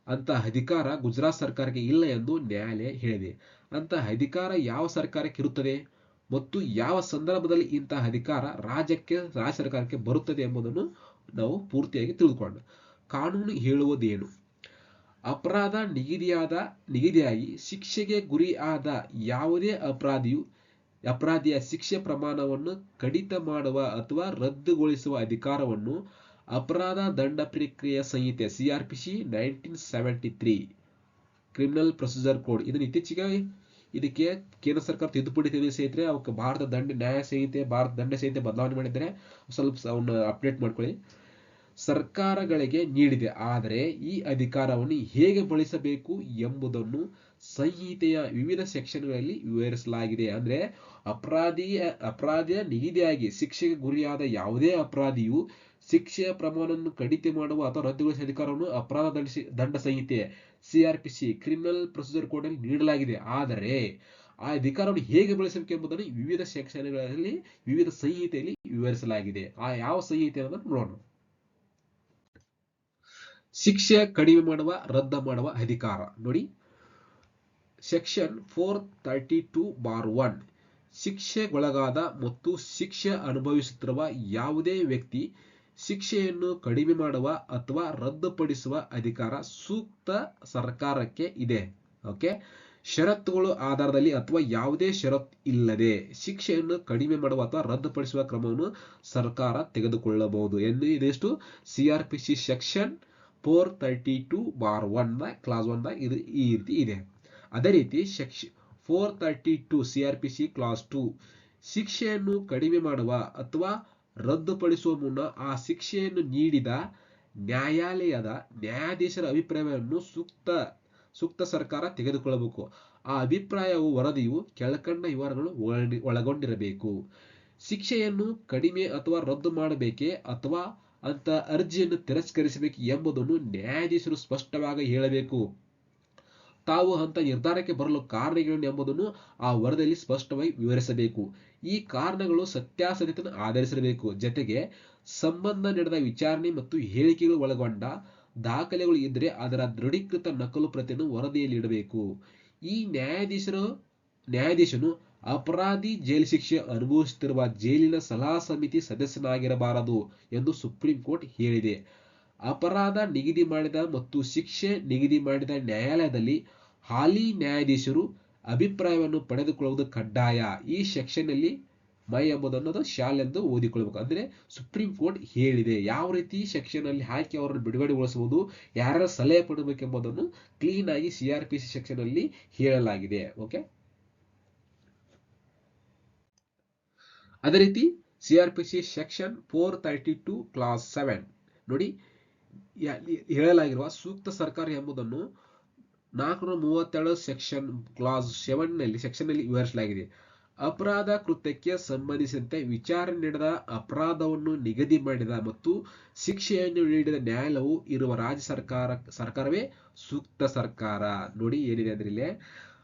ಅಂತ ಅಧಿಕಾರ ಗುಜರಾತ್ ಸರ್ಕಾರಕ್ಕೆ ಇಲ್ಲ ಎಂದು ನ್ಯಾಯಾಲಯ ಹೇಳಿದೆ. ಅಂತ ಅಧಿಕಾರ ಯಾವ ಸರ್ಕಾರಕ್ಕೆ ಇರುತ್ತದೆ ಮತ್ತು ಯಾವ ಸಂದರ್ಭದಲ್ಲಿ ಇಂತಹ ಅಧಿಕಾರ ರಾಜ್ಯ ಸರ್ಕಾರಕ್ಕೆ ಬರುತ್ತದೆ ಎಂಬುದನ್ನು ನಾವು ಪೂರ್ತಿಯಾಗಿ ತಿಳಿದುಕೊಂಡು, ಕಾನೂನು ಹೇಳುವುದೇನು? ಅಪರಾಧ ನಿಗದಿಯಾಗಿ ಶಿಕ್ಷೆಗೆ ಗುರಿಯಾದ ಯಾವುದೇ ಅಪರಾಧಿಯ ಶಿಕ್ಷೆ ಪ್ರಮಾಣವನ್ನು ಕಡಿತ ಮಾಡುವ ಅಥವಾ ರದ್ದುಗೊಳಿಸುವ ಅಧಿಕಾರವನ್ನು ಅಪರಾಧ ದಂಡ ಪ್ರಕ್ರಿಯೆ ಸಂಹಿತೆ CRPC 1973 ಕ್ರಿಮಿನಲ್ ಪ್ರೊಸೀಜರ್ ಕೋಡ್ ಇದನ್ನು ಇತ್ತೀಚೆಗೆ ಇದಕ್ಕೆ ಕೇಂದ್ರ ಸರ್ಕಾರ ತಿದ್ದುಪಡಿ ತಿಳಿಸಿದ್ರೆ ಅವಕ್ಕೆ ಭಾರತ ನ್ಯಾಯ ಸಂಹಿತೆ ಭಾರತ ದಂಡ ಸಂಹಿತೆ ಬದಲಾವಣೆ ಮಾಡಿದರೆ ಸ್ವಲ್ಪ ಅವನ್ನ ಅಪ್ಡೇಟ್ ಮಾಡ್ಕೊಳ್ಳಿ. ಸರ್ಕಾರಗಳಿಗೆ ನೀಡಿದೆ, ಆದರೆ ಈ ಅಧಿಕಾರವನ್ನು ಹೇಗೆ ಬಳಸಬೇಕು ಎಂಬುದನ್ನು ಸಂಹಿತೆಯ ವಿವಿಧ ಸೆಕ್ಷನ್ಗಳಲ್ಲಿ ವಿವರಿಸಲಾಗಿದೆ. ಅಂದ್ರೆ ಅಪರಾಧಿಯ ನಿಗದಿಯಾಗಿ ಶಿಕ್ಷೆಗೆ ಗುರಿಯಾದ ಯಾವುದೇ ಅಪರಾಧಿಯು ಶಿಕ್ಷೆಯ ಪ್ರಮಾಣವನ್ನು ಕಡಿತ ಮಾಡುವ ಅಥವಾ ರದ್ದುಗೊಳಿಸುವ ಅಧಿಕಾರವನ್ನು ಅಪರಾಧ ದಂಡ ಸಂಹಿತೆ CRPC ಕ್ರಿಮಿನಲ್ ಪ್ರೊಸೀಜರ್ ಕೋಡ್ ಅಲ್ಲಿ ನೀಡಲಾಗಿದೆ. ಆದರೆ ಆ ಅಧಿಕಾರವನ್ನು ಹೇಗೆ ಬಳಸಬೇಕು ಎಂಬುದನ್ನು ವಿವಿಧ ಸೆಕ್ಷನ್ಗಳಲ್ಲಿ ವಿವಿಧ ಸಂಹಿತೆಯಲ್ಲಿ ವಿವರಿಸಲಾಗಿದೆ. ಆ ಯಾವ ಸಂಹಿತೆ ಅನ್ನೋದನ್ನು ನೋಡೋಣ. ಶಿಕ್ಷೆ ಕಡಿಮೆ ಮಾಡುವ ರದ್ದು ಮಾಡುವ ಅಧಿಕಾರ ನೋಡಿ, ಸೆಕ್ಷನ್ 432(1) ಶಿಕ್ಷೆಗೊಳಗಾದ ಮತ್ತು ಶಿಕ್ಷೆ ಅನುಭವಿಸುತ್ತಿರುವ ಯಾವುದೇ ವ್ಯಕ್ತಿ ಶಿಕ್ಷೆಯನ್ನು ಕಡಿಮೆ ಮಾಡುವ ಅಥವಾ ರದ್ದುಪಡಿಸುವ ಅಧಿಕಾರ ಸೂಕ್ತ ಸರ್ಕಾರಕ್ಕೆ ಇದೆ. ಓಕೆ, ಷರತ್ತುಗಳ ಆಧಾರದಲ್ಲಿ ಅಥವಾ ಯಾವುದೇ ಷರತ್ತು ಇಲ್ಲದೆ ಶಿಕ್ಷೆಯನ್ನು ಕಡಿಮೆ ಮಾಡುವ ಅಥವಾ ರದ್ದುಪಡಿಸುವ ಕ್ರಮವನ್ನು ಸರ್ಕಾರ ತೆಗೆದುಕೊಳ್ಳಬಹುದು ಎಂದು ಇದೆಷ್ಟು CRPC ಸೆಕ್ಷನ್ 432(1) ಕ್ಲಾಸ್ 1 ಇದು ಈ ರೀತಿ ಇದೆ. ಅದೇ ರೀತಿ ಸೆಕ್ಷನ್ 432 CRPC ಕ್ಲಾಸ್ 2 ಶಿಕ್ಷೆಯನ್ನು ಕಡಿಮೆ ಮಾಡುವ ಅಥವಾ ರದ್ದುಪಡಿಸುವ ಮುನ್ನ ಆ ಶಿಕ್ಷೆಯನ್ನು ನೀಡಿದ ನ್ಯಾಯಾಧೀಶರ ಅಭಿಪ್ರಾಯವನ್ನು ಸೂಕ್ತ ಸರ್ಕಾರ ತೆಗೆದುಕೊಳ್ಳಬೇಕು. ಆ ಅಭಿಪ್ರಾಯವು ವರದಿಯು ಕೆಳಕಂಡ ವಿವರಗಳು ಒಳಗೊಂಡಿರಬೇಕು. ಶಿಕ್ಷೆಯನ್ನು ಕಡಿಮೆ ಅಥವಾ ರದ್ದು ಮಾಡಬೇಕೇ ಅಥವಾ ಅಂತ ಅರ್ಜಿಯನ್ನು ತಿರಸ್ಕರಿಸಬೇಕು ಎಂಬುದನ್ನು ನ್ಯಾಯಾಧೀಶರು ಸ್ಪಷ್ಟವಾಗಿ ಹೇಳಬೇಕು. ತಾವು ಅಂತ ನಿರ್ಧಾರಕ್ಕೆ ಬರಲು ಕಾರಣಗಳೇನು ಎಂಬುದನ್ನು ಆ ವರದಿಯಲ್ಲಿ ಸ್ಪಷ್ಟವಾಗಿ ವಿವರಿಸಬೇಕು. ಈ ಕಾರಣಗಳು ಸತ್ಯಾಸತ್ಯತೆಯನ್ನು ಆಧರಿಸಿರಬೇಕು. ಜೊತೆಗೆ ಸಂಬಂಧ ನಡೆದ ವಿಚಾರಣೆ ಮತ್ತು ಹೇಳಿಕೆಗಳು ಒಳಗೊಂಡ ದಾಖಲೆಗಳು ಇದ್ದರೆ ಅದರ ದೃಢೀಕೃತ ನಕಲು ಪ್ರತಿಯನ್ನು ವರದಿಯಲ್ಲಿ ಇಡಬೇಕು. ಈ ನ್ಯಾಯಾಧೀಶನು ಅಪರಾಧಿ ಜೈಲು ಶಿಕ್ಷೆ ಅನುಭವಿಸುತ್ತಿರುವ ಜೈಲಿನ ಸಲಹಾ ಸಮಿತಿ ಸದಸ್ಯನಾಗಿರಬಾರದು ಎಂದು ಸುಪ್ರೀಂ ಕೋರ್ಟ್ ಹೇಳಿದೆ. ಅಪರಾಧ ನಿಗದಿ ಮಾಡಿದ ಮತ್ತು ಶಿಕ್ಷೆ ನಿಗದಿ ಮಾಡಿದ ನ್ಯಾಯಾಲಯದಲ್ಲಿ ಹಾಲಿ ನ್ಯಾಯಾಧೀಶರು ಅಭಿಪ್ರಾಯವನ್ನು ಪಡೆದುಕೊಳ್ಳುವುದು ಕಡ್ಡಾಯ. ಈ ಸೆಕ್ಷನ್ ನಲ್ಲಿ ಮೈ ಎಂಬುದನ್ನೋದು ಶಾಲ್ ಎಂದು ಓದಿಕೊಳ್ಳಬೇಕು. ಅಂದ್ರೆ ಸುಪ್ರೀಂ ಕೋರ್ಟ್ ಹೇಳಿದೆ ಯಾವ ರೀತಿ ಸೆಕ್ಷನ್ ಅಲ್ಲಿ ಹಾಕಿ ಅವರನ್ನು ಬಿಡುಗಡೆಗೊಳಿಸಬಹುದು, ಯಾರ ಸಲಹೆ ಪಡಬೇಕೆಂಬುದನ್ನು ಕ್ಲೀನ್ ಆಗಿ CRPC ಸೆಕ್ಷನ್ ಅಲ್ಲಿ ಹೇಳಲಾಗಿದೆ. ಓಕೆ, ಅದೇ ರೀತಿ CRPC ಸೆಕ್ಷನ್ 432 ಕ್ಲಾಸ್ 7 ನೋಡಿ ಹೇಳಲಾಗಿರುವ ಸೂಕ್ತ ಸರ್ಕಾರ ಎಂಬುದನ್ನು 432 ಸೆಕ್ಷನ್ ಕ್ಲಾಸ್ 7 ನಲ್ಲಿ ವಿವರಿಸಲಾಗಿದೆ. ಅಪರಾಧ ಕೃತ್ಯಕ್ಕೆ ಸಂಬಂಧಿಸಿದಂತೆ ವಿಚಾರಣೆ ನಡೆದ ಅಪರಾಧವನ್ನು ನಿಗದಿ ಮಾಡಿದ ಮತ್ತು ಶಿಕ್ಷೆಯನ್ನು ನೀಡಿದ ನ್ಯಾಯಾಲಯವು ಇರುವ ರಾಜ್ಯ ಸರ್ಕಾರವೇ ಸೂಕ್ತ ಸರ್ಕಾರ. ನೋಡಿ ಏನಿದೆ ಅಂದ್ರೆ ಇಲ್ಲಿ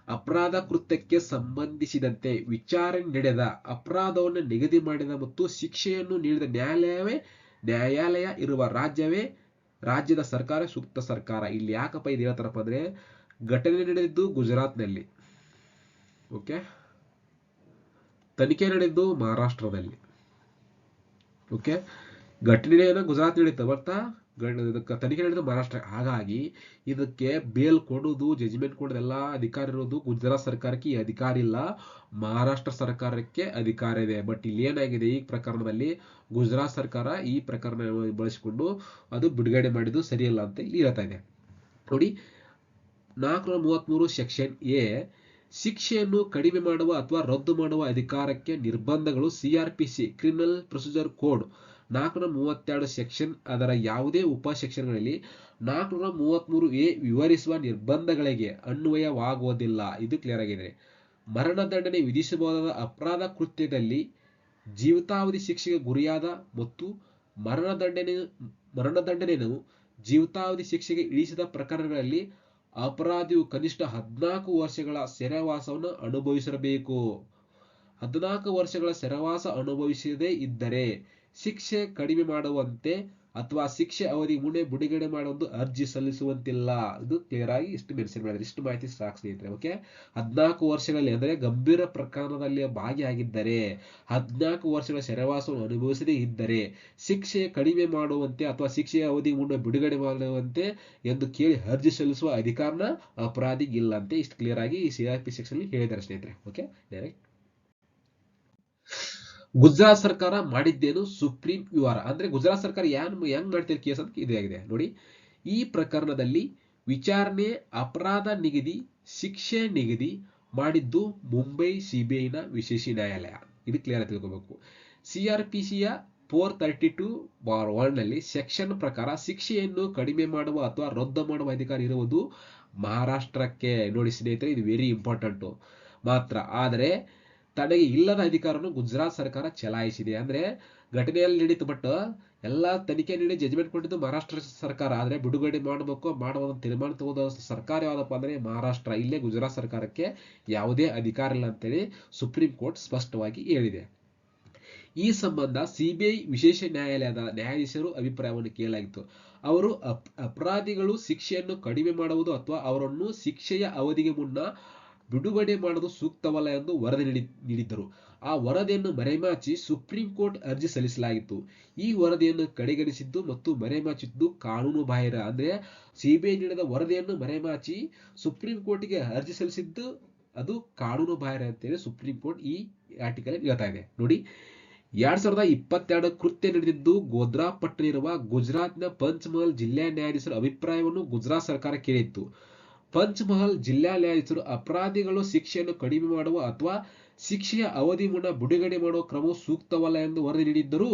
ಅಪರಾಧ ಕೃತ್ಯಕ್ಕೆ ಸಂಬಂಧಿಸಿದಂತೆ ವಿಚಾರಣೆ ನಡೆದ ಅಪರಾಧವನ್ನು ನಿಗದಿ ಮಾಡಿದ ಮತ್ತು ಶಿಕ್ಷೆಯನ್ನು ನೀಡಿದ ನ್ಯಾಯಾಲಯ ಇರುವ ರಾಜ್ಯದ ಸರ್ಕಾರ ಸೂಕ್ತ ಸರ್ಕಾರ. ಇಲ್ಲಿ ಯಾಕಪ್ಪ ಇದು ಹೇಳ್ತಾರಪ್ಪ ಅಂದ್ರೆ ಘಟನೆ ನಡೆದಿದ್ದು ಗುಜರಾತ್ನಲ್ಲಿ, ಓಕೆ, ತನಿಖೆ ನಡೆದಿದ್ದು ಮಹಾರಾಷ್ಟ್ರದಲ್ಲಿ. ಓಕೆ, ಘಟನೆಯನ್ನು ಗುಜರಾತ್ ನಡೀತಾ ಬರ್ತಾ ತನಿಖೆ ನಡೆದ ಮಹಾರಾಷ್ಟ್ರ. ಹಾಗಾಗಿ ಇದಕ್ಕೆ ಬೇಲ್ ಕೊಡುವುದು, ಜಜ್ಮೆಂಟ್ ಕೊಡೋದೆಲ್ಲ ಅಧಿಕಾರ ಇರೋದು ಗುಜರಾತ್ ಸರ್ಕಾರಕ್ಕೆ. ಈ ಅಧಿಕಾರ ಇಲ್ಲ, ಮಹಾರಾಷ್ಟ್ರ ಸರ್ಕಾರಕ್ಕೆ ಅಧಿಕಾರ ಇದೆ. ಬಟ್ ಇಲ್ಲಿ ಏನಾಗಿದೆ, ಈ ಪ್ರಕರಣದಲ್ಲಿ ಗುಜರಾತ್ ಸರ್ಕಾರ ಈ ಪ್ರಕರಣ ಬಳಸಿಕೊಂಡು ಅದು ಬಿಡುಗಡೆ ಮಾಡಿದ್ದು ಸರಿಯಲ್ಲ ಅಂತ ಇಲ್ಲಿ ಹೇಳ್ತಾ ಇದೆ. ನೋಡಿ 433 ಸೆಕ್ಷನ್ ಎ ಶಿಕ್ಷೆಯನ್ನು ಕಡಿಮೆ ಮಾಡುವ ಅಥವಾ ರದ್ದು ಮಾಡುವ ಅಧಿಕಾರಕ್ಕೆ ನಿರ್ಬಂಧಗಳು. CrPC criminal procedure code 432 section ಅದರ ಯಾವುದೇ ಉಪ ಸೆಕ್ಷನ್ಗಳಲ್ಲಿ 433 ವಿವರಿಸುವ ನಿರ್ಬಂಧಗಳಿಗೆ ಅನ್ವಯವಾಗುವುದಿಲ್ಲ. ಇದು ಕ್ಲಿಯರ್ ಆಗಿದೆ. ಮರಣದಂಡನೆ ವಿಧಿಸಬಹುದಾದ ಅಪರಾಧ ಕೃತ್ಯದಲ್ಲಿ ಜೀವಿತಾವಧಿ ಶಿಕ್ಷೆಗೆ ಗುರಿಯಾದ ಮತ್ತು ಮರಣದಂಡನೆಯನ್ನು ಜೀವಿತಾವಧಿ ಶಿಕ್ಷೆಗೆ ಇಳಿಸಿದ ಪ್ರಕರಣಗಳಲ್ಲಿ ಅಪರಾಧಿಯು ಕನಿಷ್ಠ 14 ವರ್ಷಗಳ ಸೆರೆವಾಸವನ್ನು ಅನುಭವಿಸಿರಬೇಕು. 14 ವರ್ಷಗಳ ಸೆರೆವಾಸ ಅನುಭವಿಸದೇ ಇದ್ದರೆ ಶಿಕ್ಷೆ ಕಡಿಮೆ ಮಾಡುವಂತೆ ಅಥವಾ ಶಿಕ್ಷೆ ಅವಧಿ ಮುನ್ನ ಬಿಡುಗಡೆ ಮಾಡುವಂತೆ ಅರ್ಜಿ ಸಲ್ಲಿಸುವಂತಿಲ್ಲ. ಇದು ಕ್ಲಿಯರ್ ಆಗಿ ಇಷ್ಟು ಮೆನ್ಷನ್ ಮಾಡಿದ್ರೆ, ಇಷ್ಟು ಮಾಹಿತಿ ಸಾಕು ಸ್ನೇಹಿತರೆ. ಓಕೆ, 14 ವರ್ಷಗಳಲ್ಲಿ ಅಂದರೆ ಗಂಭೀರ ಪ್ರಕರಣದಲ್ಲಿ ಭಾಗಿಯಾಗಿದ್ದರೆ, 14 ವರ್ಷಗಳ ಸೆರೆವಾಸವನ್ನು ಅನುಭವಿಸದೇ ಇದ್ದರೆ ಶಿಕ್ಷೆ ಕಡಿಮೆ ಮಾಡುವಂತೆ ಅಥವಾ ಶಿಕ್ಷೆಯ ಅವಧಿ ಮುನ್ನ ಬಿಡುಗಡೆ ಮಾಡುವಂತೆ ಎಂದು ಕೇಳಿ ಅರ್ಜಿ ಸಲ್ಲಿಸುವ ಅಧಿಕಾರನ ಅಪರಾಧಿಗಿಲ್ಲ ಅಂತ ಇಷ್ಟು ಕ್ಲಿಯರ್ ಆಗಿ ಈ ಸಿಆರ್ಪಿ ಸೆಕ್ಷನ್ ಹೇಳಿದ್ದಾರೆ ಸ್ನೇಹಿತರೆ. ಓಕೆ, ಡೈರೆಕ್ಟ್ ಗುಜರಾತ್ ಸರ್ಕಾರ ಮಾಡಿದ್ದೇನು ಸುಪ್ರೀಂ ವಿವರ ಅಂದ್ರೆ ಗುಜರಾತ್ ಸರ್ಕಾರ ಹೆಂಗ್ ಮಾಡ್ತಿರೋ ಕೇಸ್ ಅಂತ ಇದಾಗಿದೆ. ನೋಡಿ, ಈ ಪ್ರಕರಣದಲ್ಲಿ ವಿಚಾರಣೆ, ಅಪರಾಧ ನಿಗದಿ, ಶಿಕ್ಷೆ ನಿಗದಿ ಮಾಡಿದ್ದು ಮುಂಬೈ ಸಿಬಿಐನ ವಿಶೇಷ ನ್ಯಾಯಾಲಯ. ಇದು ಕ್ಲಿಯರ್ ಆಗಿ ತಿಳ್ಕೋಬೇಕು. ಸಿಆರ್ಪಿಸಿಯ 432(1) ನಲ್ಲಿ ಸೆಕ್ಷನ್ ಪ್ರಕಾರ ಶಿಕ್ಷೆಯನ್ನು ಕಡಿಮೆ ಮಾಡುವ ಅಥವಾ ರದ್ದು ಮಾಡುವ ಅಧಿಕಾರ ಇರುವುದು ಮಹಾರಾಷ್ಟ್ರಕ್ಕೆ. ನೋಡಿ ಸ್ನೇಹಿತರೆ, ಇದು ವೆರಿ ಇಂಪಾರ್ಟೆಂಟ್ ಮಾತ್ರ. ಆದರೆ ತನಗೆ ಇಲ್ಲದ ಅಧಿಕಾರವನ್ನು ಗುಜರಾತ್ ಸರ್ಕಾರ ಚಲಾಯಿಸಿದೆ. ಅಂದ್ರೆ ಘಟನೆಯಲ್ಲಿ ನಡೀತು, ಬಟ್ ಎಲ್ಲ ತನಿಖೆ ನೀಡಿ ಜಜ್ಮೆಂಟ್ ಕೊಟ್ಟಿದ್ದು ಮಹಾರಾಷ್ಟ್ರ ಸರ್ಕಾರ. ಆದ್ರೆ ಬಿಡುಗಡೆ ಮಾಡಬೇಕು ಮಾಡುವ ತೀರ್ಮಾನ ತಗೋದ ಸರ್ಕಾರ ಯಾವ್ದಪ್ಪ ಅಂದ್ರೆ ಮಹಾರಾಷ್ಟ್ರ. ಇಲ್ಲೇ ಗುಜರಾತ್ ಸರ್ಕಾರಕ್ಕೆ ಯಾವುದೇ ಅಧಿಕಾರ ಇಲ್ಲ ಅಂತೇಳಿ ಸುಪ್ರೀಂ ಕೋರ್ಟ್ ಸ್ಪಷ್ಟವಾಗಿ ಹೇಳಿದೆ. ಈ ಸಂಬಂಧ ಸಿಬಿಐ ವಿಶೇಷ ನ್ಯಾಯಾಲಯದ ನ್ಯಾಯಾಧೀಶರು ಅಭಿಪ್ರಾಯವನ್ನು ಕೇಳಲಾಗಿತ್ತು. ಅವರು ಅಪರಾಧಿಗಳು ಶಿಕ್ಷೆಯನ್ನು ಕಡಿಮೆ ಮಾಡುವುದು ಅಥವಾ ಅವರನ್ನು ಶಿಕ್ಷೆಯ ಅವಧಿಗೆ ಮುನ್ನ ಬಿಡುಗಡೆ ಮಾಡುವುದು ಸೂಕ್ತವಲ್ಲ ಎಂದು ವರದಿ ನೀಡಿದ್ದರು. ಆ ವರದಿಯನ್ನು ಮರೆಮಾಚಿ ಸುಪ್ರೀಂ ಕೋರ್ಟ್ ಅರ್ಜಿ ಸಲ್ಲಿಸಲಾಗಿತ್ತು. ಈ ವರದಿಯನ್ನು ಕಡೆಗಣಿಸಿದ್ದು ಮತ್ತು ಮರೆಮಾಚಿದ್ದು ಕಾನೂನು ಬಾಹಿರ. ಅಂದ್ರೆ ಸಿಬಿಐ ನೀಡಿದ ವರದಿಯನ್ನು ಮರೆಮಾಚಿ ಸುಪ್ರೀಂ ಕೋರ್ಟ್ಗೆ ಅರ್ಜಿ ಸಲ್ಲಿಸಿದ್ದು ಅದು ಕಾನೂನು ಬಾಹಿರ ಅಂತೇಳಿ ಸುಪ್ರೀಂ ಕೋರ್ಟ್ ಈ ಆರ್ಟಿಕಲ್ ಹೇಳ್ತಾ ಇದೆ. ನೋಡಿ, 2022 ಕೃತ್ಯ ನಡೆದಿದ್ದು ಗೋಧ್ರಾ ಪಟ್ಟಣ ಗುಜರಾತ್ನ ಪಂಚಮಹಲ್ ಜಿಲ್ಲಾ ನ್ಯಾಯಾಧೀಶರ ಅಭಿಪ್ರಾಯವನ್ನು ಗುಜರಾತ್ ಸರ್ಕಾರ ಕೇಳಿತ್ತು. ಪಂಚಮಹಲ್ ಜಿಲ್ಲಾ ನ್ಯಾಯಾಧೀಶರು ಅಪರಾಧಿಗಳು ಶಿಕ್ಷೆಯನ್ನು ಕಡಿಮೆ ಮಾಡುವ ಅಥವಾ ಶಿಕ್ಷೆಯ ಅವಧಿ ಮುನ್ನ ಬಿಡುಗಡೆ ಮಾಡುವ ಕ್ರಮವು ಸೂಕ್ತವಲ್ಲ ಎಂದು ವರದಿ ನೀಡಿದ್ದರು.